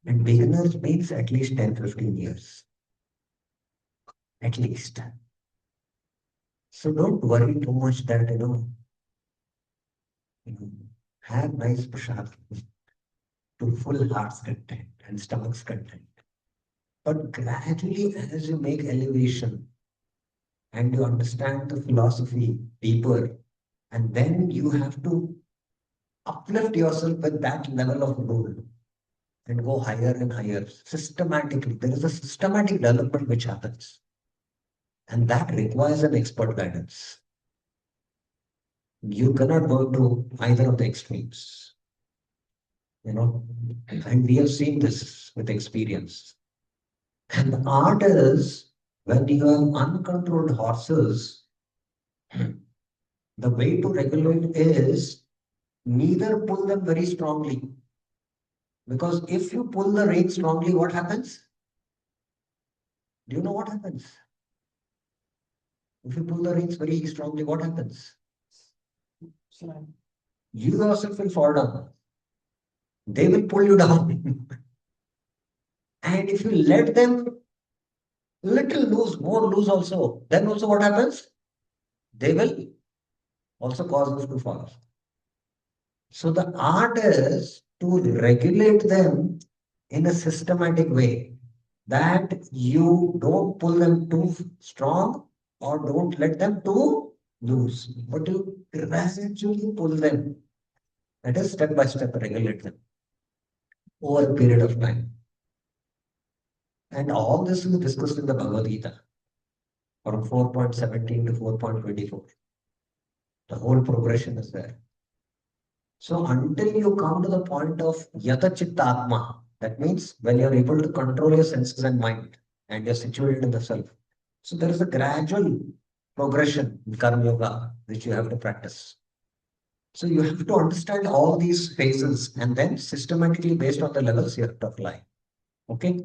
And beginners means at least 10-15 years, at least. So don't worry too much that, you know have nice prasad to full heart's content and stomach's content. But gradually, as you make elevation and you understand the philosophy deeper, and then you have to uplift yourself with that level of rule and go higher and higher systematically. There is a systematic development which happens, and that requires an expert guidance. You cannot go to either of the extremes, and we have seen this with experience. And the art is when you have uncontrolled horses, the way to regulate is neither pull them very strongly. Because if you pull the rein strongly, what happens? Do you know what happens? If you pull the reins very strongly, what happens? You yourself will fall down. They will pull you down. And if you let them little loose, more loose also, then also what happens? They will also cause you to fall. So the art is to regulate them in a systematic way that you don't pull them too strong or don't let them too loose, but you gradually pull them. That is step by step regulate them over a period of time. And all this is discussed in the Bhagavad Gita from 4.17 to 4.24. The whole progression is there. So until you come to the point of Yata Chitta Atma, that means when you're able to control your senses and mind and you're situated in the self. So there is a gradual progression in Karma Yoga which you have to practice. So you have to understand all these phases and then systematically based on the levels you have to apply. Okay.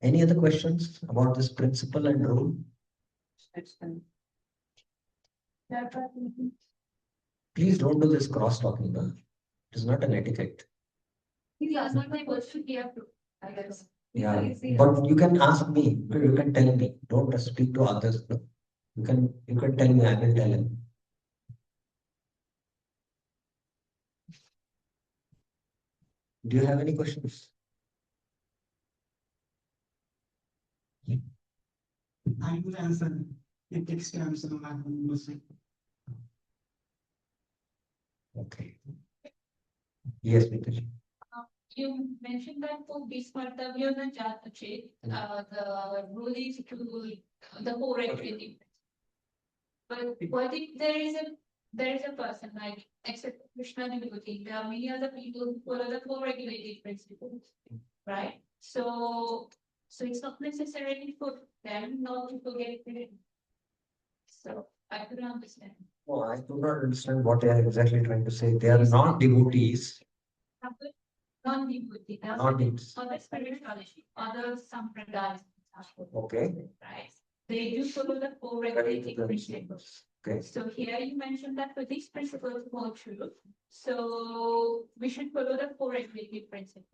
Any other questions about this principle and rule? Please don't do this cross talking. It is not an etiquette. That's not my question here. I guess. Yeah, but you can ask me. You can tell me. Don't speak to others. No? You can tell me. I will tell him. Do you have any questions? I will answer. It takes time, so I will say. Okay. Yes, Mitaji. You mentioned that for Bismartavya and Jatache, the rule is to the poor activity. But what if there is a person like except Krishna devotee, there are many other people who follow the co-regulated principles, right? So it's not necessarily for them not to forget it. So I couldn't understand. Oh, I do not understand what they are exactly trying to say. They are not devotees. Non-devotee, Not devotees. other spirituality, other sampradayas, Okay. right? They do follow the Correct. co-regulated principles. Okay. So here you mentioned that for these principles hold true, so we should follow the four regulative principles,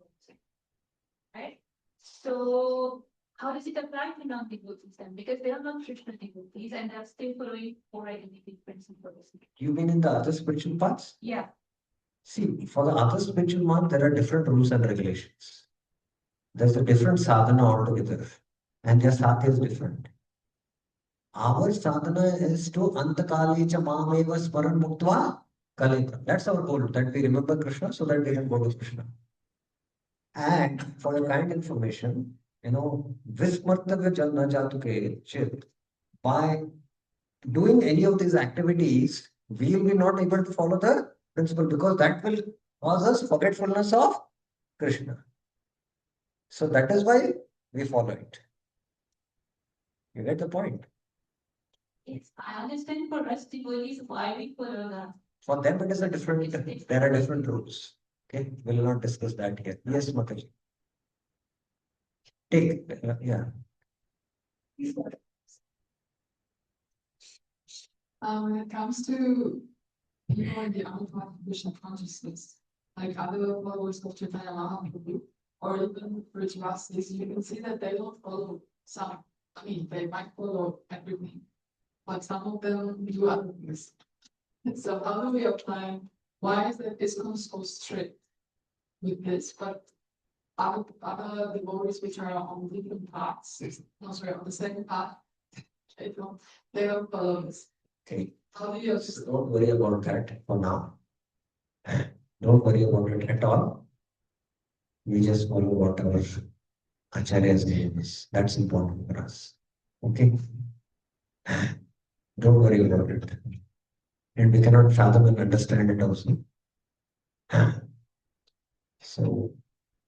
right? So how does it apply to non-devotees then? Because they are not Krishna devotees and they're still following four regulative principles. You mean in the other spiritual paths? Yeah. See, for the other spiritual path, there are different rules and regulations. There's a different sadhana altogether, and their sadhya is different. Our sadhana is to antakale cha mameva smaran muktva kaleta. That's our goal, that we remember Krishna so that we can go to Krishna. And for your kind information, vismartavya jalna jatuke chit, by doing any of these activities, we will be not able to follow the principle because that will cause us forgetfulness of Krishna. So that is why we follow it. You get the point? Yes, I understand for us devotees why we follow that. For them, it is a different, there are different rules. Okay, we'll not discuss that here. Yes, Mataji. Take, yeah. When it comes to people in the unconditional consciousness, like other followers of Chaitanya Mahaprabhu, or even Rajvasis, you can see that they don't follow some. I mean, they might follow everything, but some of them do other things. So how do we apply? Why is that ISKCON so strict with this? But other devotees which are on different paths, no, sorry, on the second path, they don't follow this. Okay. How do you? So don't worry about that for now. Don't worry about it at all. We just follow what our Acharya's name is. That's important for us. Okay. Don't worry about it. And we cannot fathom and understand it also. So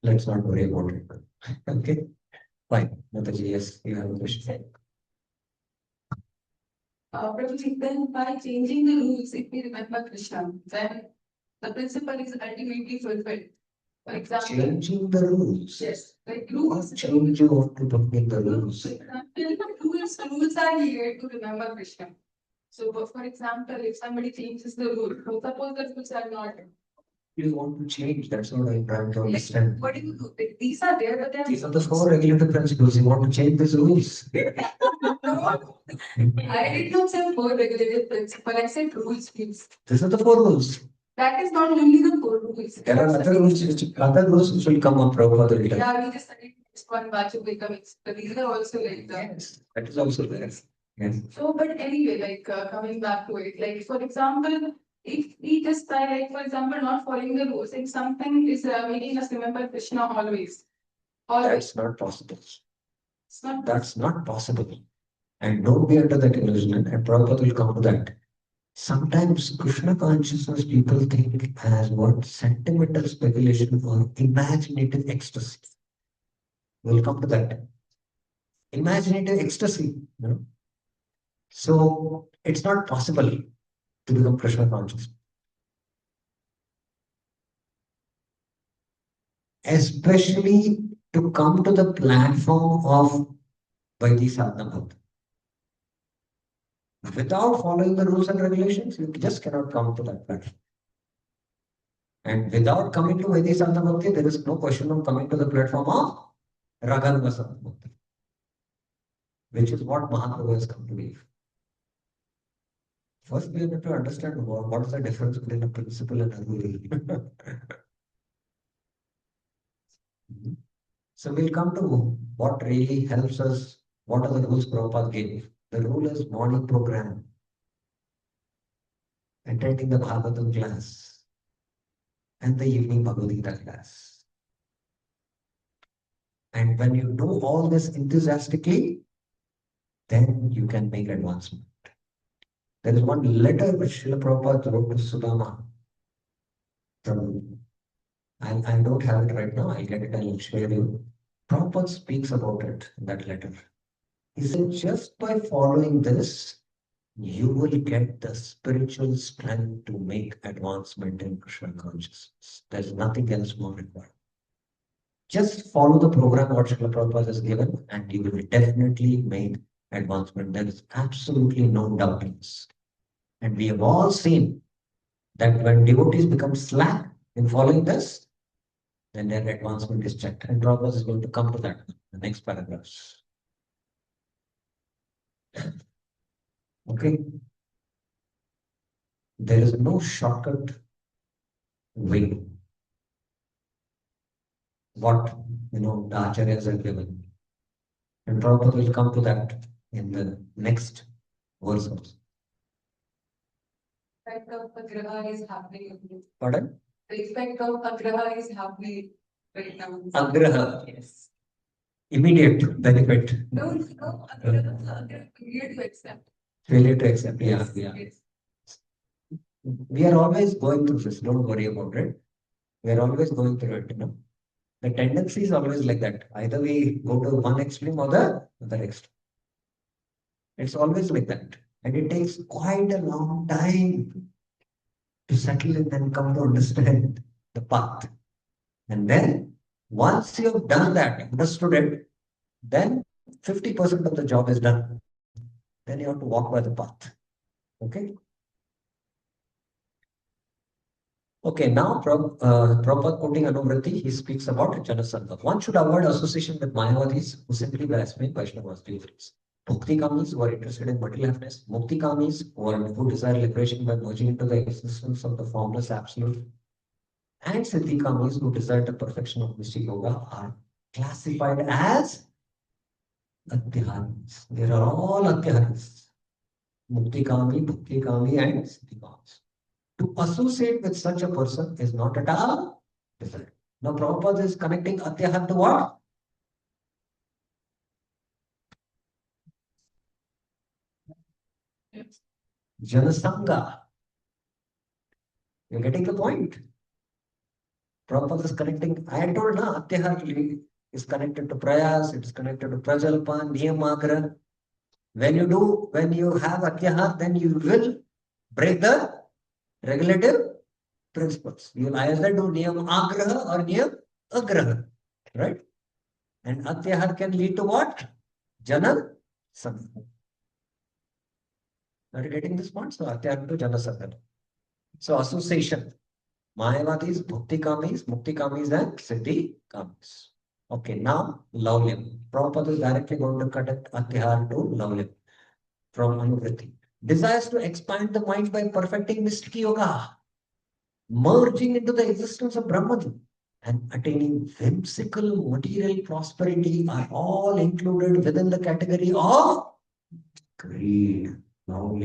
let's not worry about it. Okay. Fine. Mataji, yes, you have a question. Prabhuji, then by changing the rules, if we remember Krishna, then the principle is ultimately fulfilled. For example, Changing the rules. yes, like What rules. change you want to put in the rules? For example, rules are here to remember Krishna. So, for example, if somebody changes the rule, so suppose the rules are not. You want to change. That's what I'm trying to understand. What do you do? These are there, but These are the four regulative principles. You want to change these rules. I did not say four regulated principle. I said rules, please. These are the four rules. That is not only the four rules. There are other rules which will come on Prabhupada will tell. Yeah, we just studied this one batch of economics, but these are also like that. Yes, that is also there. Yes. So, but anyway, coming back to it, like for example, if we just try, like for example, not following the rules, if something is making us remember Krishna always, That's not possible. It's not. That's not possible. And don't be under that illusion. And Prabhupada will come to that. Sometimes Krishna consciousness people think as what sentimental speculation or imaginative ecstasy. We'll come to that. Imaginative ecstasy. So it's not possible to become Krishna conscious. Especially to come to the platform of Vaidhi Sadhana Bhakti. Without following the rules and regulations, you just cannot come to that platform. And without coming to Vaidhi Sadhana Bhakti, there is no question of coming to the platform of Raganuga Sadhana Bhakti, which is what Mahaprabhu has come to believe. First, we have to understand what is the difference between a principle and a rule. So we'll come to what really helps us, what are the rules Prabhupada gave. The rule is morning program, attending the Bhagavatam class, and the evening Bhagavad Gita class. And when you do all this enthusiastically, then you can make advancement. There is one letter which Srila Prabhupada wrote to Sudama. I don't have it right now. I'll get it and I'll share you. Prabhupada speaks about it in that letter. He said, just by following this, you will get the spiritual strength to make advancement in Krishna consciousness. There's nothing else more required. Just follow the program what Srila Prabhupada has given, and you will definitely make advancement. There is absolutely no doubt in this. And we have all seen that when devotees become slack in following this, then their advancement is checked. And Prabhupada is going to come to that in the next paragraphs. Okay. There is no shortcut way. What the acharyas are given. And Prabhupada will come to that in the next verse also. Effect of Agraha is happening. Pardon? The effect of Agraha is happening right now. Agraha. Yes. Immediate benefit. No, Agraha failure to accept. Failure to accept. Yeah, Yes, yeah. yes. We are always going through this. Don't worry about it. We are always going through it. The tendency is always like that. Either we go to one extreme or the other extreme. It's always like that. And it takes quite a long time to settle it and come to understand the path. And then once you have done that, understood it, then 50% of the job is done. Then you have to walk by the path. Okay? Okay, now Prabhupada quoting Anuvritti, he speaks about Janasangha. One should avoid association with Mayavadis who simply blaspheme Vaishnavas, devotees. Bhakti Kamis who are interested in material happiness, Mukti Kamis who desire liberation by merging into the existence of the formless absolute, and Siddhi Kamis who desire the perfection of mystic yoga are classified as Adhyaris. They are all Adhyaris. Mukti Kami, Bhakti Kami, and Siddhi Kamis. To associate with such a person is not at all different. Now, Prabhupada is connecting Adhyahat to what? Yes. Janasangha. You're getting the point? Prabhupada is connecting. I had told na, Adhyahat is connected to Prayas, it is connected to Prajalpan, Niyamagra. When you have Adhyahat, then you will break the regulative principles. You will either do Niyam Agraha or Niyam Agraha. Right? And Atyahar can lead to what? Jana Sangha. Are you getting this point? So Atyahar to Jana Sangha. So association. Mayavadis, Bhakti Kamis, Mukti Kamis, and Siddhi Kamis. Okay, now Laulyam. Prabhupada is directly going to connect Atyahar to Laulyam from Anuvritti. Desires to expand the mind by perfecting mystic yoga, merging into the existence of Brahman, and attaining whimsical material prosperity are all included within the category of greed. Now,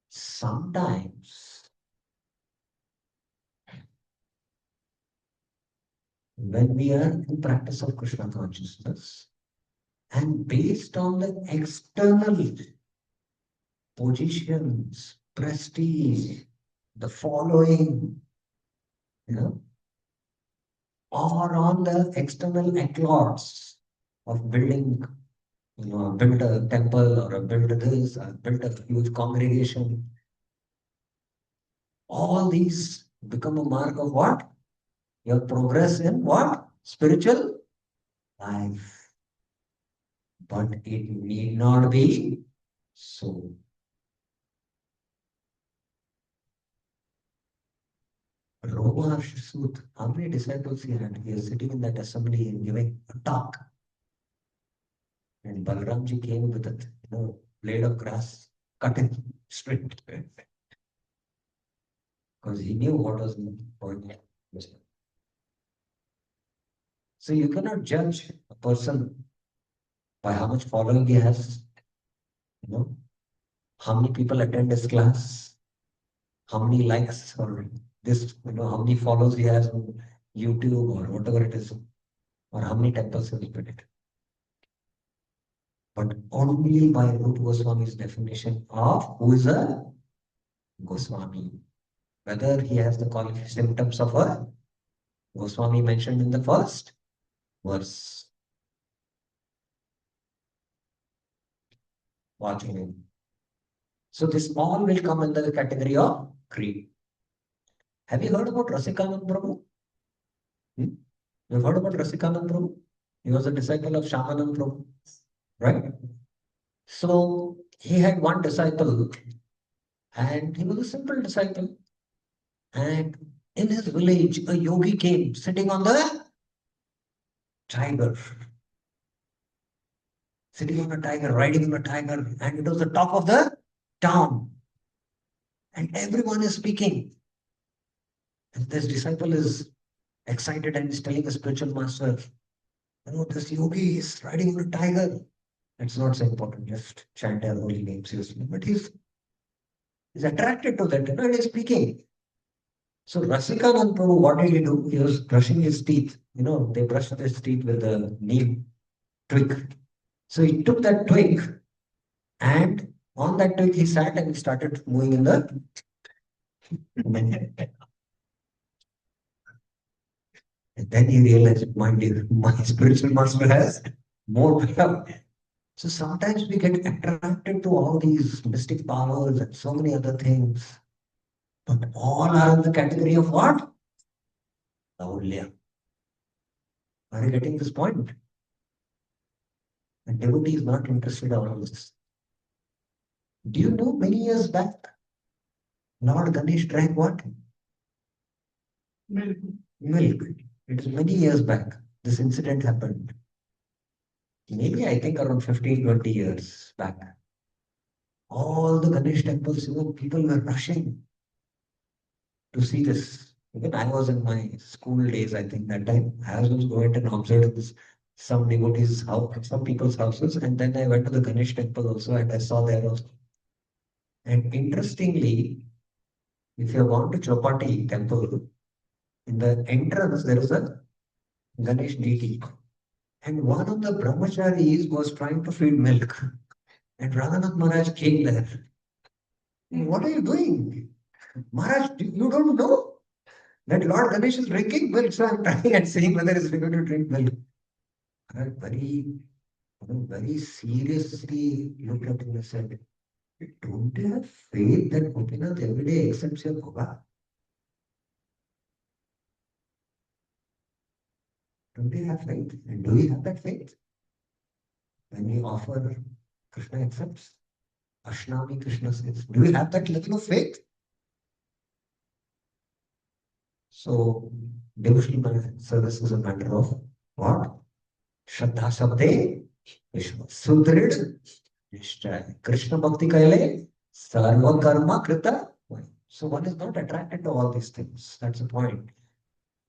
sometimes when we are in practice of Krishna consciousness and based on the external positions, prestige, the following, or on the external accolades of building, build a temple or build this or build a huge congregation. All these become a mark of what? Your progress in what? Spiritual life. But it need not be so. Roma Sud, how many disciples he had? He was sitting in that assembly and giving a talk. And Balramji came with a blade of grass, cut it straight. Because he knew what was going on. So you cannot judge a person by how much following he has, how many people attend his class, how many likes or this, how many follows he has on YouTube or whatever it is, or how many temples he has built. But only by Rupa Goswami's definition of who is a Goswami, whether he has the symptoms of a Goswami mentioned in the first verse. Watching him. So this all will come under the category of creed. Have you heard about Rasikanand Prabhu? You've heard about Rasikanand Prabhu? He was a disciple of Shamanand Prabhu, right? So He had one disciple, and he was a simple disciple. And in his village, a yogi came sitting on the tiger, sitting on a tiger, riding on a tiger, and it was the top of the town, and everyone is speaking. And this disciple is excited and is telling the spiritual master, this yogi is riding on a tiger. It's not so important, just chant their holy names usefully. But he's attracted to that, and he's speaking. So Rasikanand Prabhu, what did he do? He was brushing his teeth. They brushed his teeth with a neem twig. So he took that twig, and on that twig he sat and he started moving in the and then he realized, my dear, my spiritual master has more power. So sometimes we get attracted to all these mystic powers and so many other things, but all are in the category of what? Laulya. Are you getting this point? A devotee is not interested in all this. Do you know many years back, Lord Ganesh drank what? Milk. Milk. It is many years back. This incident happened. Maybe I think around 15, 20 years back. All the Ganesh temples, people were rushing to see this. Even I was in my school days, I think that time. I was going and observed this some devotees' house, some people's houses, and then I went to the Ganesh temple also and I saw there also. And interestingly, if you have gone to Chopati temple, in the entrance there is a Ganesh deity. And one of the brahmacharis was trying to feed milk. And Radhanath Maharaj came there. What are you doing? Maharaj, you don't know that Lord Ganesh is drinking milk, so I'm trying and seeing whether he's going to drink milk. Maharaj very seriously looked at him and said, don't you have faith that Gopinath every day accepts your bhoga? Don't you have faith? And do you have that faith? When we offer, Krishna accepts. Ashnami, Krishna says, do you have that level of faith? So, devotional service is a matter of what? Shraddha Sabde, Vishwa Sudrid, Nishchay. Krishna Bhakti Kaile, Sarva Karma Krita. So one is not attracted to all these things. That's the point.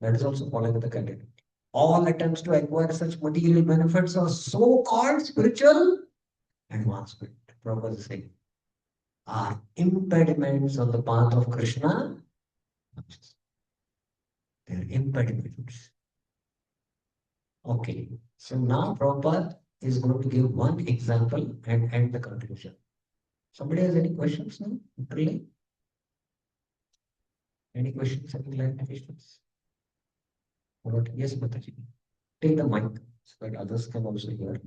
That is also falling in the category. All attempts to acquire such material benefits are so-called spiritual advancement. Prabhupada is saying, are impediments on the path of Krishna. They are impediments. Okay, so now Prabhupada is going to give one example and end the conclusion. Somebody has any questions now? Really? Any questions, any clarifications? What? Yes, Mataji. Take the mic so that others can also hear.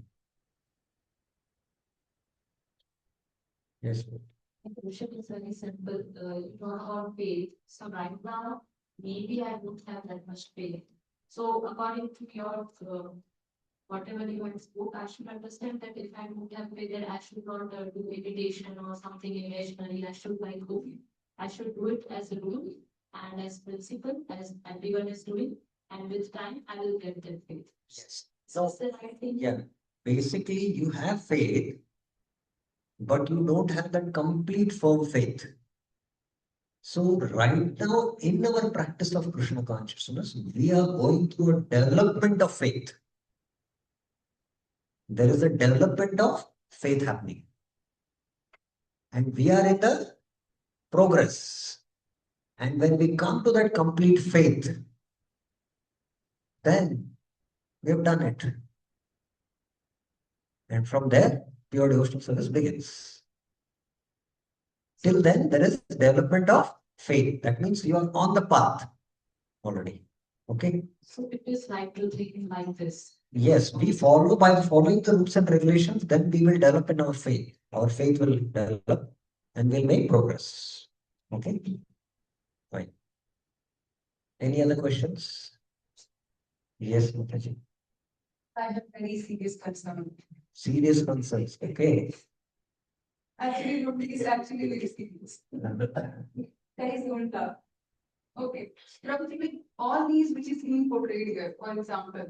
Yes. The question is very simple. You talk about faith. So right now, maybe I don't have that much faith. So according to your whatever you had spoke, I should understand that if I don't have faith, then I should not do meditation or something imaginary. I should like go. I should do it as a rule and as principle, as everyone is doing. And with time, I will get that faith. Yes. So is the right thing? Yeah. Basically, you have faith, but you don't have that complete firm faith. So right now, in our practice of Krishna consciousness, we are going through a development of faith. There is a development of faith happening. And we are in the progress. And when we come to that complete faith, then we have done it. And from there, pure devotional service begins. Till then, there is development of faith. That means you are on the path already. Okay? So it is right to think like this. Yes, we follow by following the rules and regulations, then we will develop in our faith. Our faith will develop and we'll make progress. Okay? Fine. Any other questions? Yes, Mataji. I have very serious concern. Serious concerns. Okay. Actually, roti is actually very serious. That is ulta. Okay. Prabhuji, with all these which is being portrayed here, for example,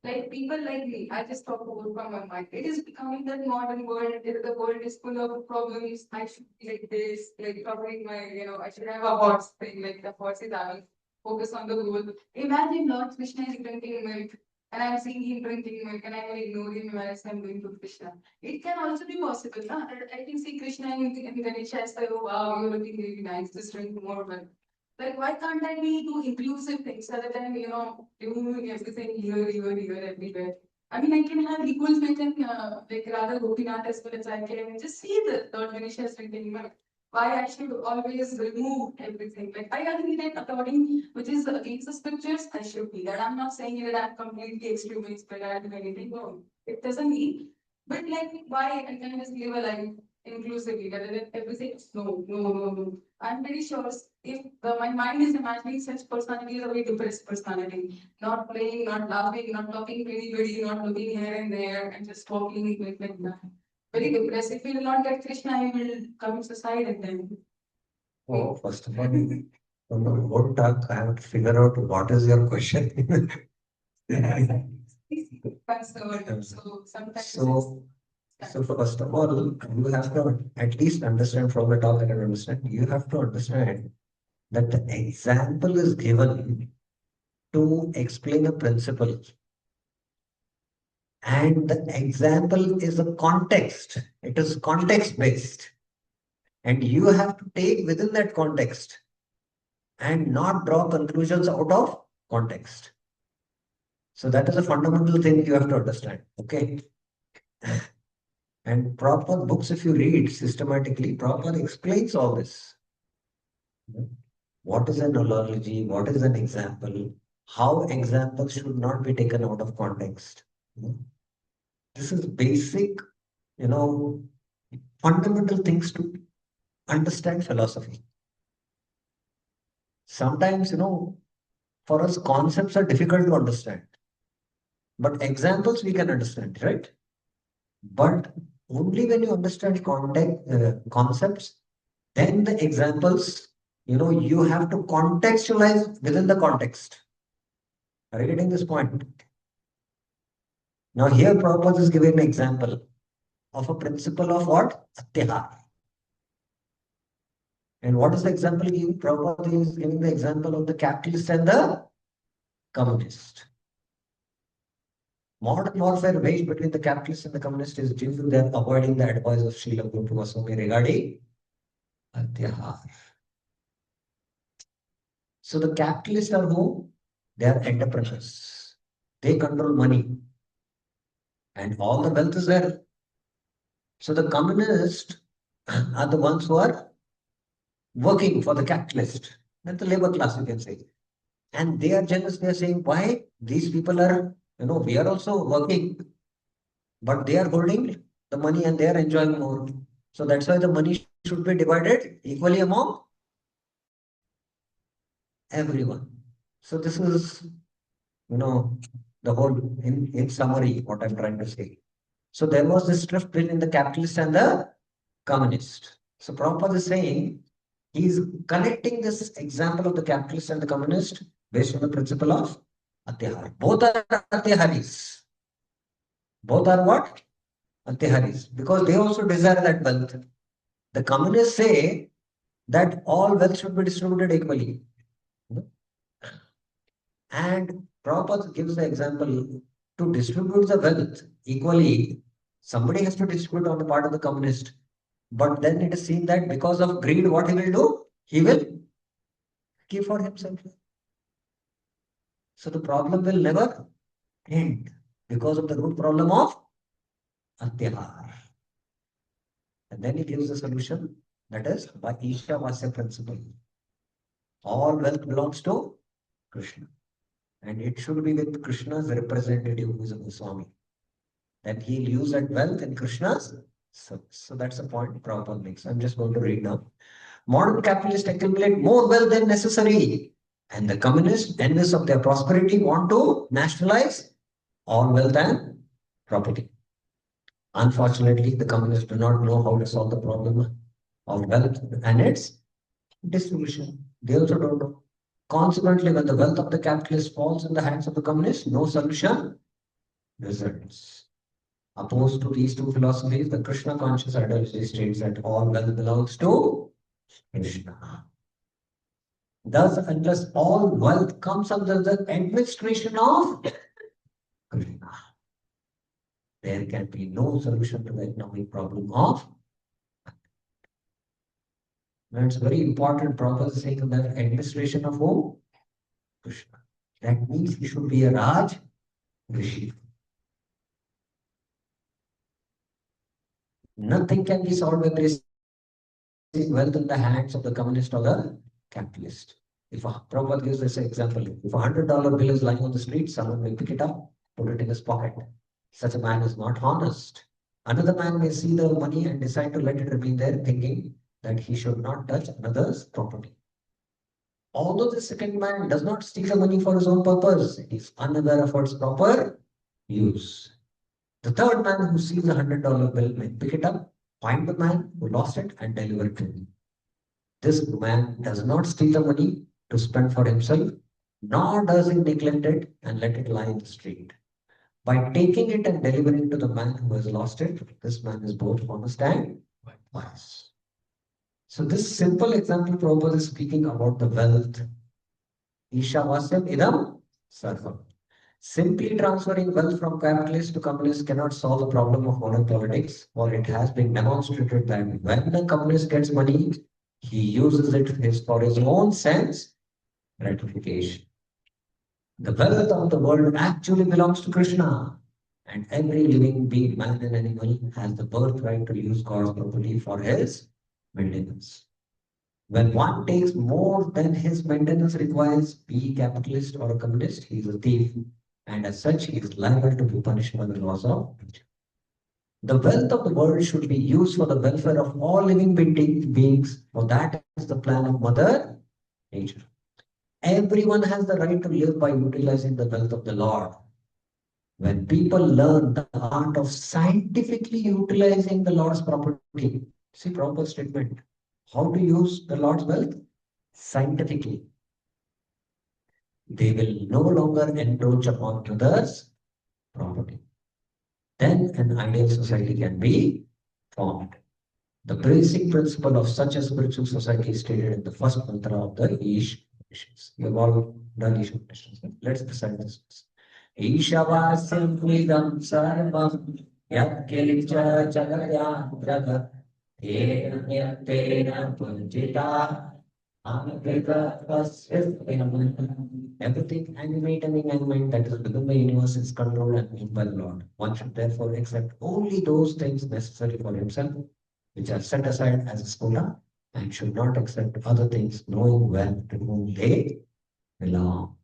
like people like me, I just talk about from my mind. It is becoming that modern world, the world is full of problems. I should be like this, like covering my, I should have a horse thing, like the horse is having focus on the goal. Imagine Lord Krishna is drinking milk, and I'm seeing him drinking milk, and I will ignore him whereas I'm going to Krishna. It can also be possible, na? I can see Krishna in Ganesha and say, oh wow, you're looking really nice, just drink more milk. Like, why can't I be do inclusive things rather than, doing everything here, everywhere? I mean, I can have equal faith in, like, rather Gopinath as well as I can just see the Lord Ganesha is drinking milk. Why I should always remove everything? Like, I agree that according, which is against the scriptures, I should be that. I'm not saying that I'm completely extremist, but I do anything wrong. It doesn't mean. But like, why I can just live a life inclusively rather than everything? No. I'm pretty sure if my mind is imagining such personality is a very depressed personality, not playing, not laughing, not talking to anybody, not looking here and there, and just talking like that. Very depressed. If we will not get Krishna, he will commit suicide and then. Oh, first of all, from the whole talk, I have to figure out what is your question. So sometimes So, so first of all, you have to at least understand from the talk that I understand, you have to understand that the example is given to explain a principle. And the example is a context. It is context based. And you have to take within that context and not draw conclusions out of context. So that is a fundamental thing you have to understand. Okay. And proper books, if you read systematically, proper explains all this. What is an analogy? What is an example? How examples should not be taken out of context. This is basic, you know, fundamental things to understand philosophy. Sometimes, for us, concepts are difficult to understand, but examples we can understand, right? But only when you understand concepts, then the examples, you have to contextualize within the context. Are you getting this point? Now, here Prabhupada is giving an example of a principle of what? Atyahar. And what is the example given? Prabhupada is giving the example of the capitalist and the communist. Modern warfare waged between the capitalists and the communists is due to their avoiding the advice of Srila Guru Goswami regarding Atyahar. So the capitalists are who? They are entrepreneurs. They control money. And all the wealth is there. So the communists are the ones who are working for the capitalist. That's the labor class, you can say. And they are jealous. They are saying, why? These people are, we are also working, but they are holding the money and they are enjoying more. So that's why the money should be divided equally among everyone. So this is, the whole, in summary, what I'm trying to say. So there was this drift between the capitalist and the communist. So Prabhupada is saying, he's connecting this example of the capitalist and the communist based on the principle of Atyahar. Both are Atyaharis. Both are what? Atyaharis. Because they also desire that wealth. The communists say that all wealth should be distributed equally. And Prabhupada gives the example to distribute the wealth equally, somebody has to distribute on the part of the communist. But then it is seen that because of greed, what he will do? He will keep for himself. So the problem will never end because of the root problem of Atyahar. And then he gives the solution, that is by Isha Vasya principle. All wealth belongs to Krishna. And it should be with Krishna's representative, who is a Goswami. That he'll use that wealth in Krishna's service. So that's the point Prabhupada makes. I'm just going to read now. Modern capitalists accumulate more wealth than necessary. And the communists, envious of their prosperity, want to nationalize all wealth and property. Unfortunately, the communists do not know how to solve the problem of wealth and its distribution. They also don't know. Consequently, when the wealth of the capitalist falls in the hands of the communists, no solution results. Opposed to these two philosophies, the Krishna conscious ideology states that all wealth belongs to Krishna. Thus, unless all wealth comes under the administration of Krishna, there can be no solution to the economic problem of. Now, it's very important proper saying that administration of whom? Krishna. That means he should be a Raj Rishi. Nothing can be solved by placing wealth in the hands of the communist or the capitalist. If a Prabhupada gives this example, if $100 bill is lying on the street, someone will pick it up, put it in his pocket. Such a man is not honest. Another man may see the money and decide to let it remain there, thinking that he should not touch another's property. Although the second man does not steal the money for his own purpose, he is unaware of its proper use. The third man who sees a $100 bill may pick it up, find the man who lost it, and deliver it to him. This man does not steal the money to spend for himself, nor does he neglect it and let it lie in the street. By taking it and delivering to the man who has lost it, this man is both honest and wise. So this simple example Prabhupada is speaking about the wealth. Ishavasyam idam sarvam. Simply transferring wealth from capitalists to communists cannot solve the problem of modern politics, for it has been demonstrated that when the communist gets money, he uses it for his own sense gratification. The wealth of the world actually belongs to Krishna, and every living being, man and animal, has the birthright to use God's property for his maintenance. When one takes more than his maintenance requires, be he capitalist or a communist, he is a thief, and as such, he is liable to be punished by the laws of nature. The wealth of the world should be used for the welfare of all living beings, for that is the plan of Mother Nature. Everyone has the right to live by utilizing the wealth of the Lord. When people learn the art of scientifically utilizing the Lord's property, see proper statement, how to use the Lord's wealth scientifically, they will no longer encroach upon others' property. Then an ideal society can be formed. The basic principle of such a spiritual society is stated in the first mantra of the Ish Upanishads. We have all done Ish Upanishads. Let's recite this. Ishavasam vidam sarvam yat kilicha jagaya jagat tena tena punjita everything animate and inanimate that is within the universe is controlled and moved by the Lord. One should therefore accept only those things necessary for himself, which are set aside as a quota, and should not accept other things, knowing well to whom they belong.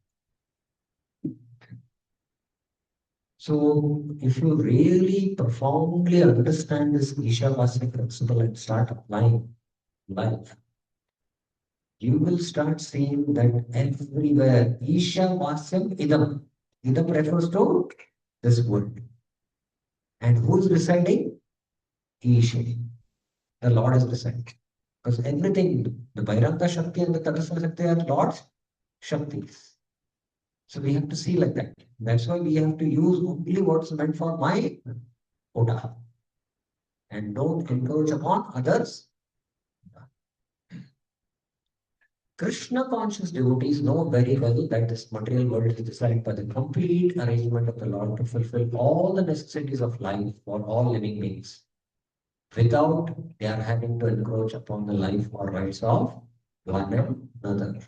So, if you really profoundly understand this Ishavasya principle and start applying life, you will start seeing that everywhere Ishavasyam idam. Idam refers to this world. And who is residing? Isha. The Lord is residing. Because everything, the Vairanga Shakti and the Tadasana Shakti are Lord's Shaktis. So we have to see like that. That's why we have to use only what's meant for my quota. And don't encroach upon others. Krishna conscious devotees know very well that this material world is designed by the complete arrangement of the Lord to fulfill all the necessities of life for all living beings, without their having to encroach upon the life or rights of one another.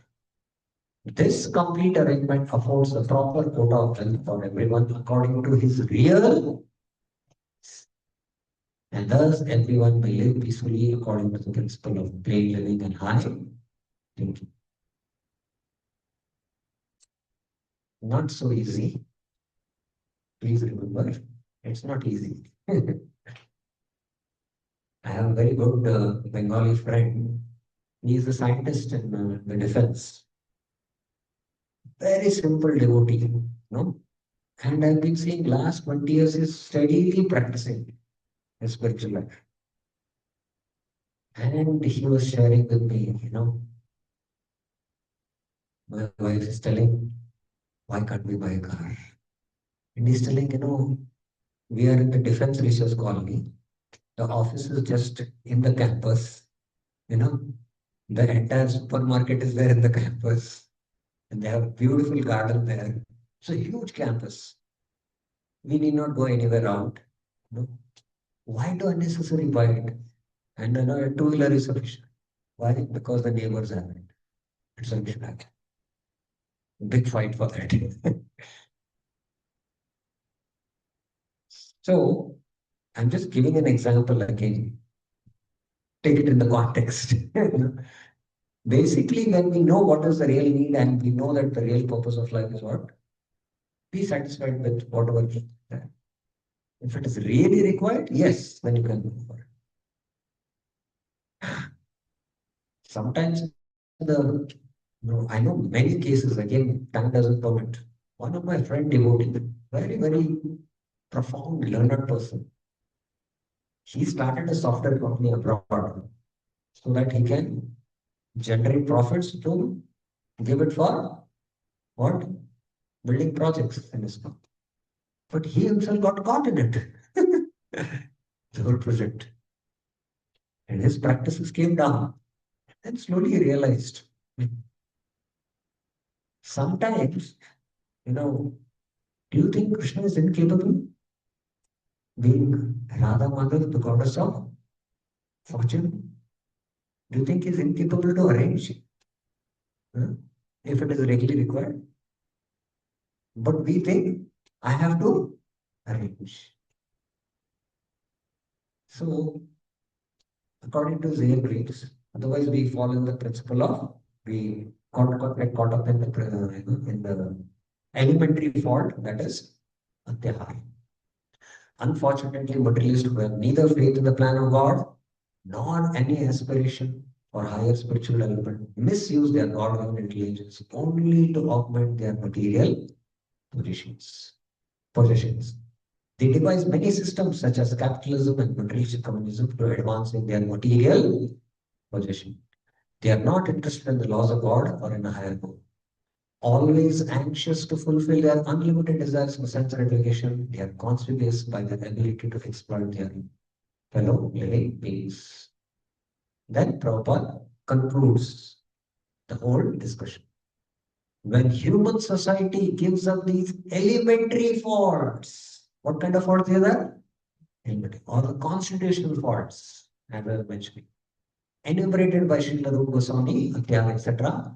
This complete arrangement affords the proper quota of wealth for everyone according to his real, and thus everyone may live peacefully according to the principle of plain living and high thinking. Not so easy. Please remember, it's not easy. I have a very good Bengali friend. He is a scientist in the defense. Very simple devotee, no? And I've been seeing last 20 years is steadily practicing. his spiritual life. And he was sharing with me, my wife is telling, why can't we buy a car? And he's telling, we are in the Defense Research Colony. The office is just in the campus, you know, the entire supermarket is there in the campus, and they have a beautiful garden there. It's a huge campus. We need not go anywhere out. No. Why do unnecessary buy it? And a two-wheeler is sufficient. Why? Because the neighbors have it. It's a mishmash. Big fight for that. So I'm just giving an example again. Take it in the context. Basically, when we know what is the real need and we know that the real purpose of life is what, be satisfied with whatever is there. If it is really required, yes, then you can go for it. Sometimes I know many cases, again, time doesn't permit. One of my friend devotee, very, very profound, learned person. He started a software company abroad so that he can generate profits to give it for what? Building projects in his company. But he himself got caught in it. The whole project. And his practices came down. And slowly he realized. Sometimes, do you think Krishna is incapable? Being Radha Mother, the goddess of fortune, do you think he's incapable to arrange if it is really required? But we think I have to arrange. So, according to Zen reads, otherwise we fall in the principle of we get caught up in the elementary fault, that is atyahara. Unfortunately, materialists who have neither faith in the plan of God nor any aspiration for higher spiritual development misuse their God-given intelligence only to augment their material positions. Possessions. They devise many systems such as capitalism and materialistic communism to advance in their material possession. They are not interested in the laws of God or in a higher goal. Always anxious to fulfill their unlimited desires for sense gratification, they are constantly by their ability to exploit their fellow living beings. Then Prabhupada concludes the whole discussion. When human society gives up these elementary faults, what kind of faults are there? Elementary, or the constitutional faults, as I was mentioning, enumerated by Srila Rupa Goswami, Atyar, etc.,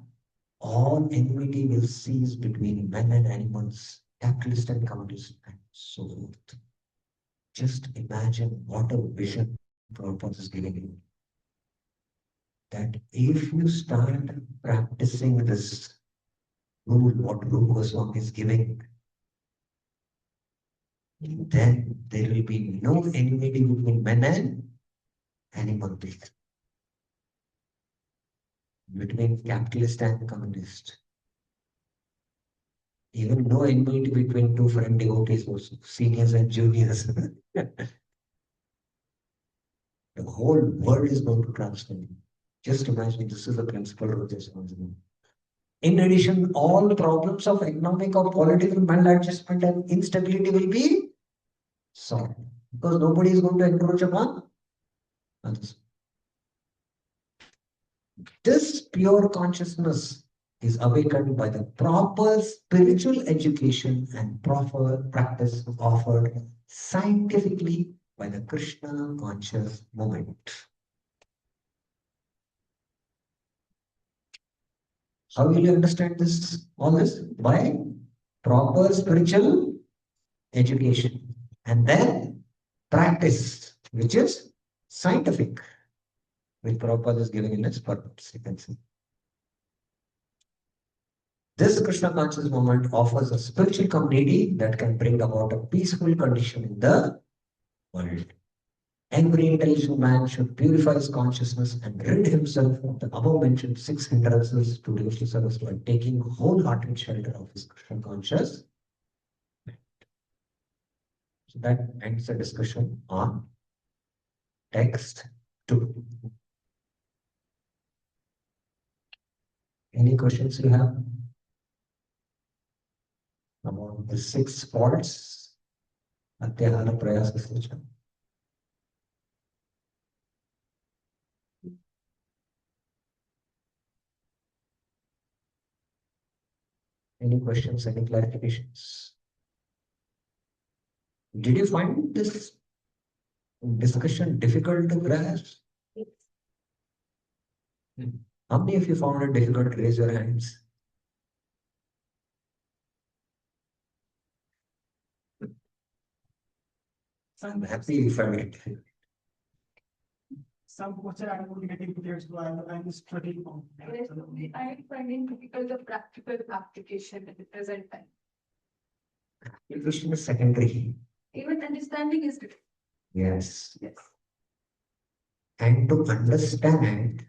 all enmity will cease between men and animals, capitalist and communist, and so forth. Just imagine what a vision Prabhupada is giving you. That if you start practicing this rule, what Rupa Goswami is giving, then there will be no enmity between men and animal beings, between capitalist and communist. Even no enmity between two friend devotees also, seniors and juniors. The whole world is going to transform. Just imagine this is the principle of this. In addition, all problems of economic or political maladjustment and instability will be solved because nobody is going to encroach upon others. This pure consciousness is awakened by the proper spiritual education and proper practice offered scientifically by the Krishna conscious movement. How will you understand this? All this by proper spiritual education and then practice, which is scientific, which Prabhupada is giving in its purpose. You can see. This Krishna conscious movement offers a spiritual community that can bring about a peaceful condition in the world. Every intelligent man should purify his consciousness and rid himself of the above mentioned 6 hindrances to devotional service by taking wholehearted shelter of his Krishna conscious. So that ends the discussion on Text 2. Any questions you have about the 6 faults? Atyahara prayas system. Any questions, any clarifications? Did you find this discussion difficult to grasp? How many of you found it difficult? Raise your hands. I'm happy you found it difficult. Some question I would get into, so I'm studying on. I find it difficult the practical application at the present time. Application is secondary. Even understanding is difficult. Yes. Yes. And to understand,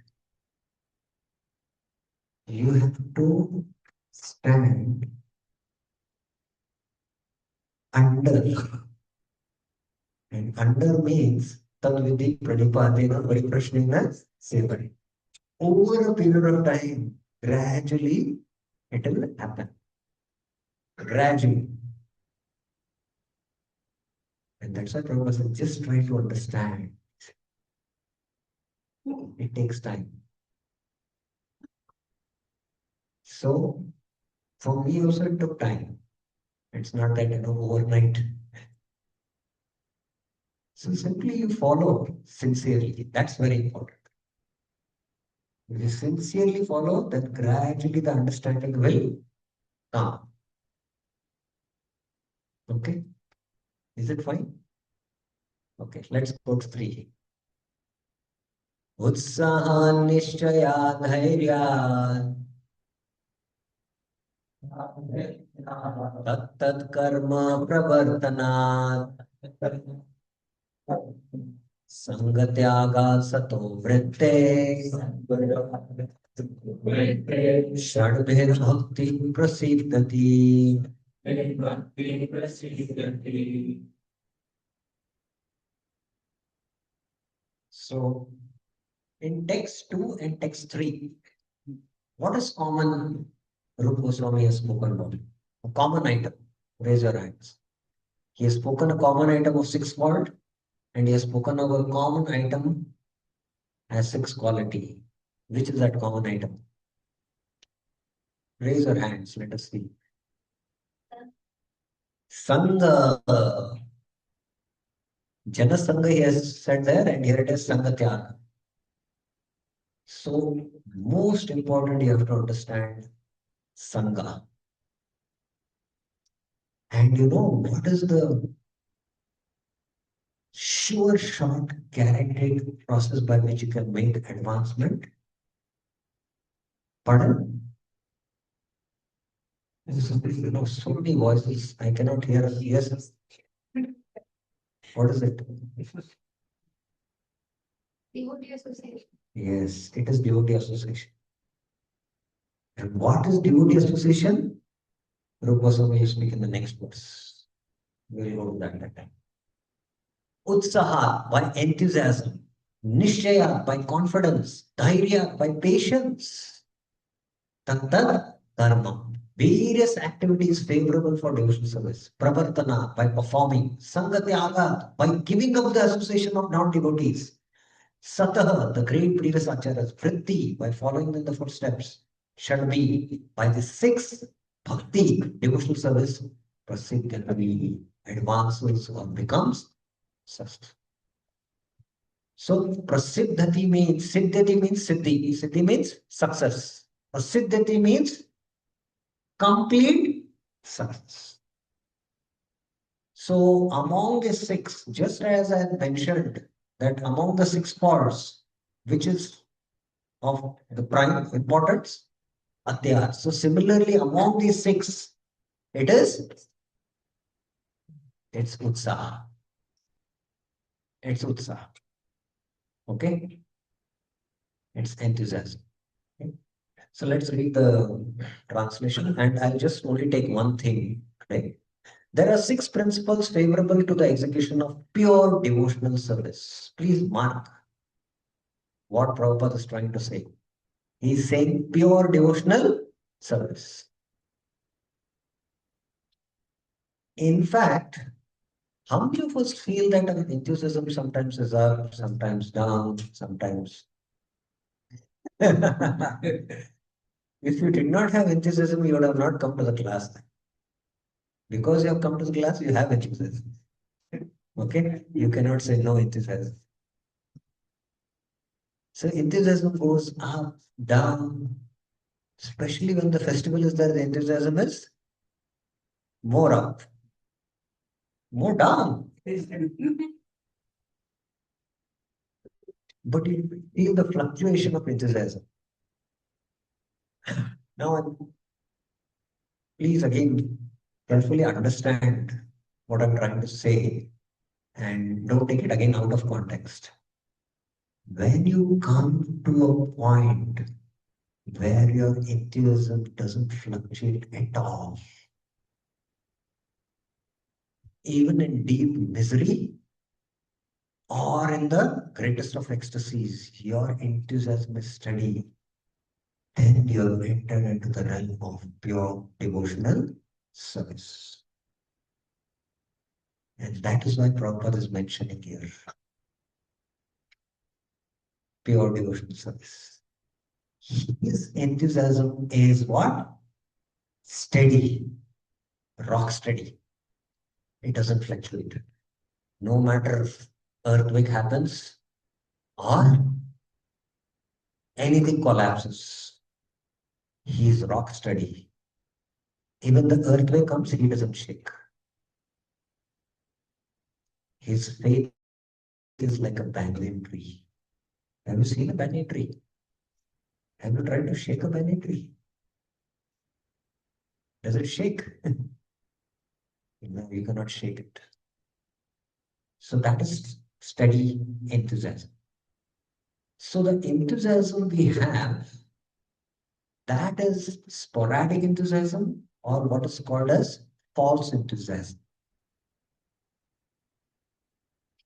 you have to stand under. And under means Tadvidi Pradipadena Pariprashnina Sevani. Over a period of time, gradually it will happen. Gradually. And that's why Prabhupada said, just try to understand. It takes time. So, for me also it took time. It's not that, overnight. So simply you follow sincerely. That's very important. If you sincerely follow, then gradually the understanding will come. Okay? Is it fine? Okay, let's go to 3. Utsaha nishchaya dhairya tat karma pravartanat sangatyaga sato vritte षड्भेद भक्ति प्रसिद्धति. So, in text 2 and text 3, what is common Rupa Goswami has spoken about? A common item. Raise your hands. He has spoken a common item of 6 fault, and he has spoken of a common item as 6 quality. Which is that common item? Raise your hands. Let us see. Sangha. Jana Sangha he has said there, and here it is Sangha Tyaga. So, most important, you have to understand Sangha. And what is the sure, short, guaranteed process by which you can make advancement? Pardon? So many voices. I cannot hear. Yes. What is it? Devotee association. Yes, it is devotee association. And what is devotee association? Rupa Goswami will speak in the next verse. We will go to that time. Utsaha by enthusiasm. Nishchaya by confidence. Dhairya by patience. Tattat karma. Various activities favorable for devotional service. Pravartana by performing. Sangatyaga by giving up the association of non-devotees. Sataha, the great previous acharyas. Vritti by following in the footsteps. Shadvi by the 6 bhakti, devotional service. Prasiddhati advances or becomes success. So prasiddhati means siddhi. Siddhi means success. Prasiddhati means complete success. So among the 6, just as I mentioned that among the 6 faults, which is of the prime importance, Atyar. So similarly among these 6, it's Utsaha. It's Utsaha. Okay? It's enthusiasm. Okay? So let's read the translation, and I'll just only take one thing today. There are 6 principles favorable to the execution of pure devotional service. Please mark what Prabhupada is trying to say. He is saying pure devotional service. In fact, how many of us feel that our enthusiasm sometimes is up, sometimes down, sometimes. If you did not have enthusiasm, you would have not come to the class. Because you have come to the class, you have enthusiasm. Okay? You cannot say no enthusiasm. So enthusiasm goes up, down, especially when the festival is there, the enthusiasm is more up, more down. But you feel the fluctuation of enthusiasm. Now, please again carefully understand what I'm trying to say and don't take it again out of context. When you come to a point where your enthusiasm doesn't fluctuate at all, even in deep misery or in the greatest of ecstasies, your enthusiasm is steady, then you have entered into the realm of pure devotional service. And that is why Prabhupada is mentioning here pure devotional service. His enthusiasm is what? Steady, rock steady. It doesn't fluctuate. No matter if earthquake happens or anything collapses, he is rock steady. Even the earthquake comes, he doesn't shake. His faith is like a banyan tree. Have you seen a banyan tree? Have you tried to shake a banyan tree? Does it shake? No, you cannot shake it. So that is steady enthusiasm. So the enthusiasm we have, that is sporadic enthusiasm or what is called as false enthusiasm.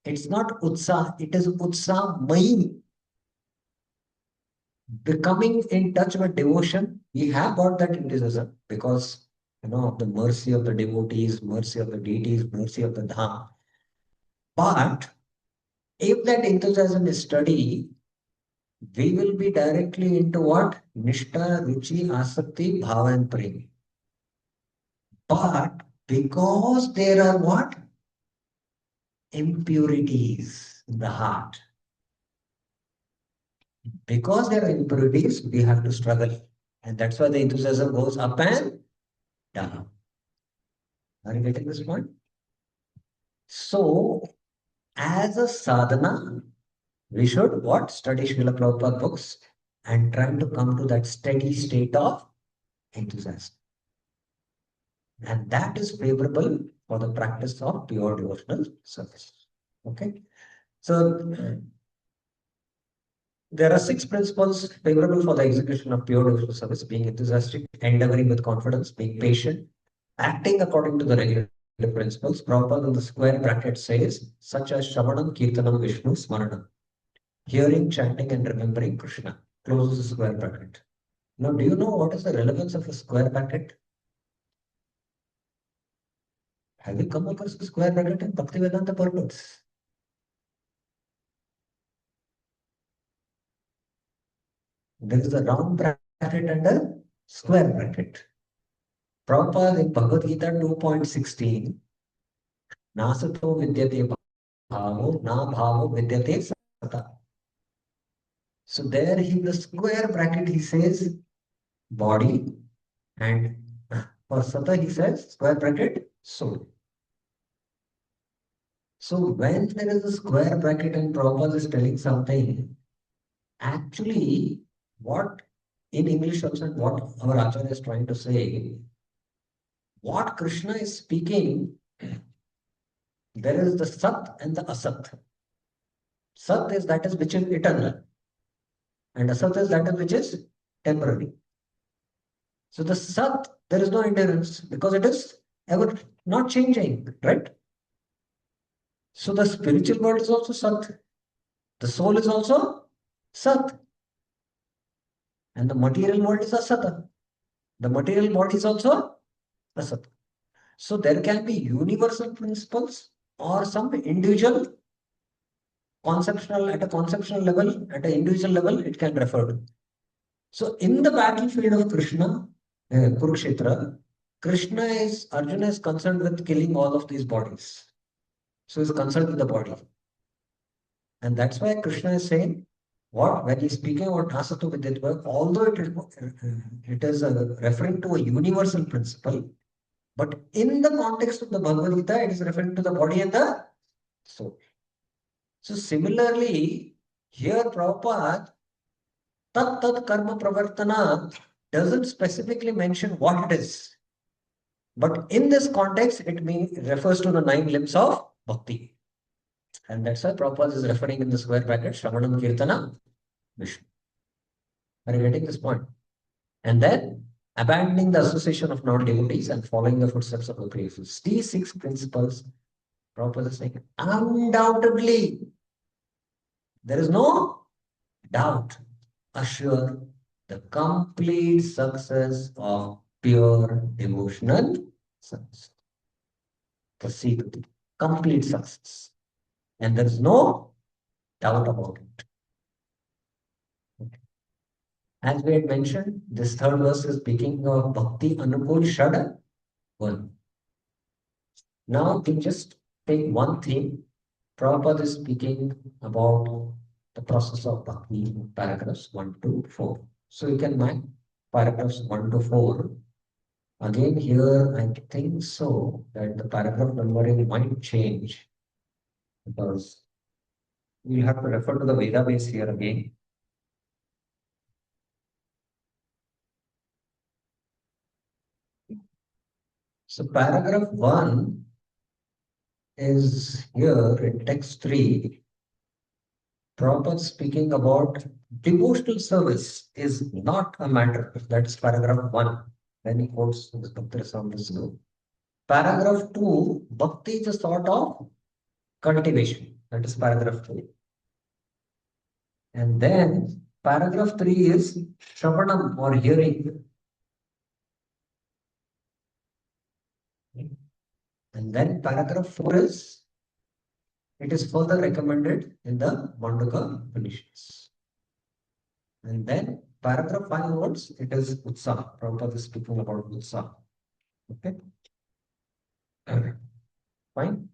It's not utsa, it is utsa-mayi. Becoming in touch with devotion, we have got that enthusiasm because of the mercy of the devotees, mercy of the deities, mercy of the dham. But if that enthusiasm is steady, we will be directly into what? Nishta, Ruchi, Asakti, Bhava and Prema. But because there are what? Impurities in the heart. Because there are impurities, we have to struggle. And that's why the enthusiasm goes up and down. Are you getting this point? So, as a sadhana, we should what? Study Srila Prabhupada books and try to come to that steady state of enthusiasm. And that is favorable for the practice of pure devotional service. Okay. So, there are 6 principles favorable for the execution of pure devotional service: being enthusiastic, endeavoring with confidence, being patient, acting according to the regular principles. Prabhupada in the square bracket says, such as Shravanam, Kirtanam, Vishnu, Smaranam, hearing, chanting, and remembering Krishna. Closes the square bracket. Now, do you know what is the relevance of a square bracket? Have you come across a square bracket in Bhaktivedanta purports? There is a round bracket and a square bracket. Prabhupada in Bhagavad Gita 2.16, Nasato vidyate bhavo, na bhavo vidyate sata. So there in the square bracket he says body, and for sata he says square bracket soul. So when there is a square bracket and Prabhupada is telling something, actually what in English also what our Acharya is trying to say, what Krishna is speaking, there is the Sat and the Asat. Sat is that is which is eternal, and Asat is that is which is temporary. So the Sat, there is no endurance because it is ever not changing, right? So the spiritual world is also Sat. The soul is also Sat. And the material world is Asata. The material body is also Asata. So there can be universal principles or some individual conceptual, at a conceptual level, at an individual level, it can refer to. So in the battlefield of Krishna, Kurukshetra, Arjuna is concerned with killing all of these bodies. So he's concerned with the body. And that's why Krishna is saying, what, when he's speaking about Nasatu Vidyatva, although it is referring to a universal principle, but in the context of the Bhagavad Gita, it is referring to the body and the soul. So similarly, here Prabhupada, Tat Tat Karma Pravartana doesn't specifically mention what it is. But in this context, it refers to the 9 limbs of bhakti. And that's why Prabhupada is referring in the square bracket, Shravanam Kirtana Vishnu. Are you getting this point? And then abandoning the association of non-devotees and following the footsteps of the previous. These 6 principles, Prabhupada is saying, undoubtedly, there is no doubt, assure the complete success of pure devotional service. Complete success. And there is no doubt about it. Okay. As we had mentioned, this third verse is speaking of Bhakti Anukul Shada 1. Now we just take one theme. Prabhupada is speaking about the process of Bhakti, paragraphs 1 to 4. So you can mark paragraphs 1 to 4. Again, here I think so that the paragraph numbering might change because we'll have to refer to the Veda base here again. So paragraph 1 is here in text 3. Prabhupada speaking about devotional service is not a matter. That is paragraph 1. Then he quotes this Bhakti Rasamrita. Paragraph 2, Bhakti is a sort of cultivation. That is paragraph 2. And then paragraph 3 is Shravanam or hearing. And then paragraph 4 is it is further recommended in the Mandaka Upanishads. And then paragraph 5 onwards, it is Utsaha. Prabhupada is speaking about Utsaha. Okay. Fine.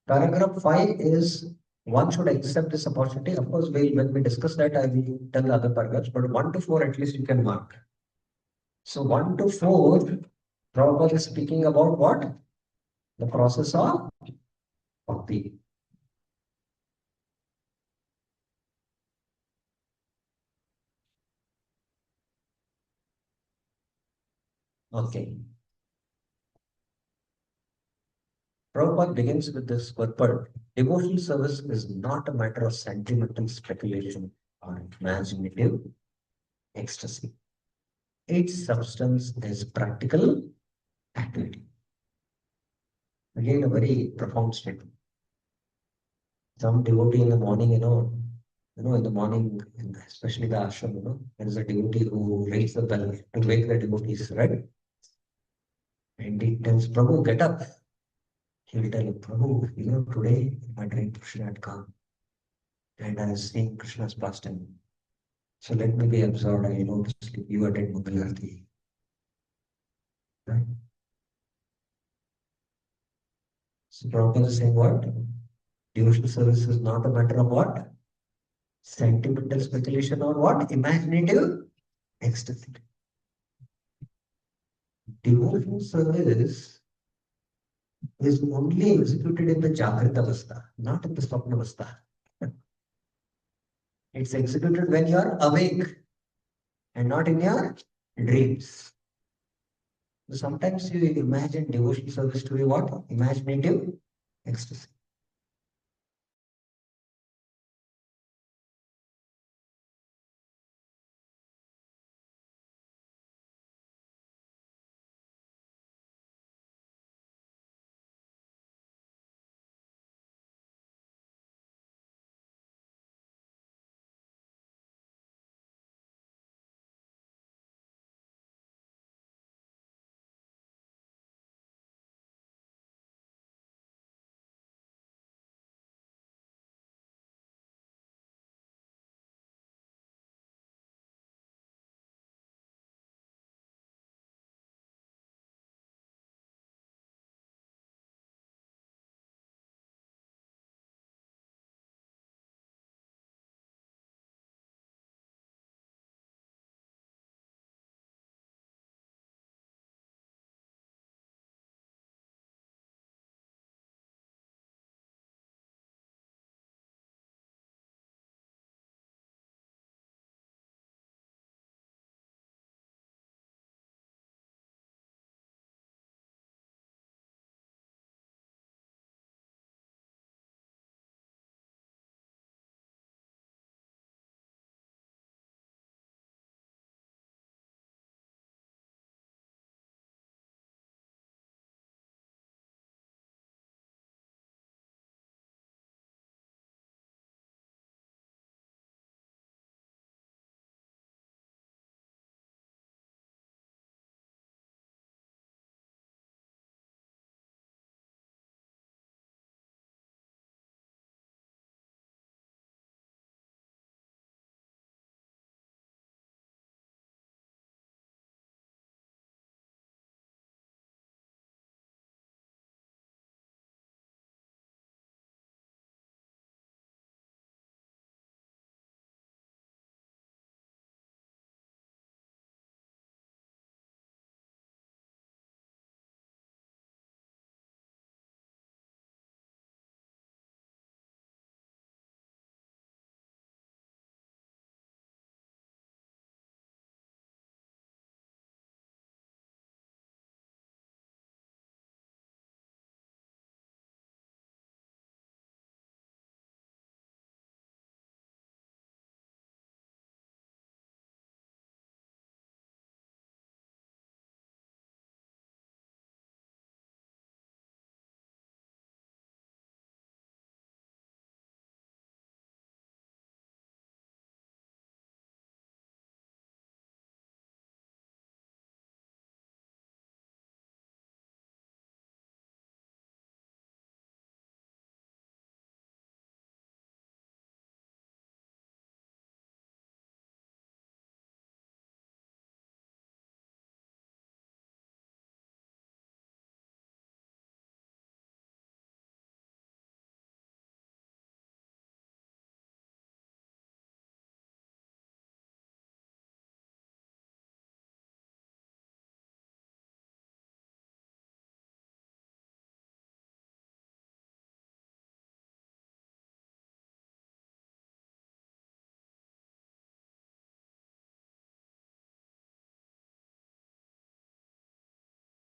Paragraph 5 is one should accept this opportunity. Of course, when we discuss that, I will tell the other paragraphs, but 1 to 4 at least you can mark. So 1 to 4, Prabhupada is speaking about what? The process of bhakti. Okay. Prabhupada begins with this purport. Devotional service is not a matter of sentimental speculation or imaginative ecstasy. Its substance is practical activity. Again, a very profound statement. Some devotee in the morning, in the morning, especially the ashram, there is a devotee who rings the bell to wake the devotees, right? And he tells Prabhu, get up. He will tell him, Prabhu, today my dream Krishna had come and I was seeing Krishna's pastime. So let me be absorbed. I to sleep. You attend Mangalarti. Right? So Prabhupada is saying what? Devotional service is not a matter of what? Sentimental speculation or what? Imaginative ecstasy. Devotional service is only executed in the Jagrita Avastha, not in the Swapna Avastha. It's executed when you are awake and not in your dreams. So sometimes you imagine devotional service to be what? Imaginative ecstasy.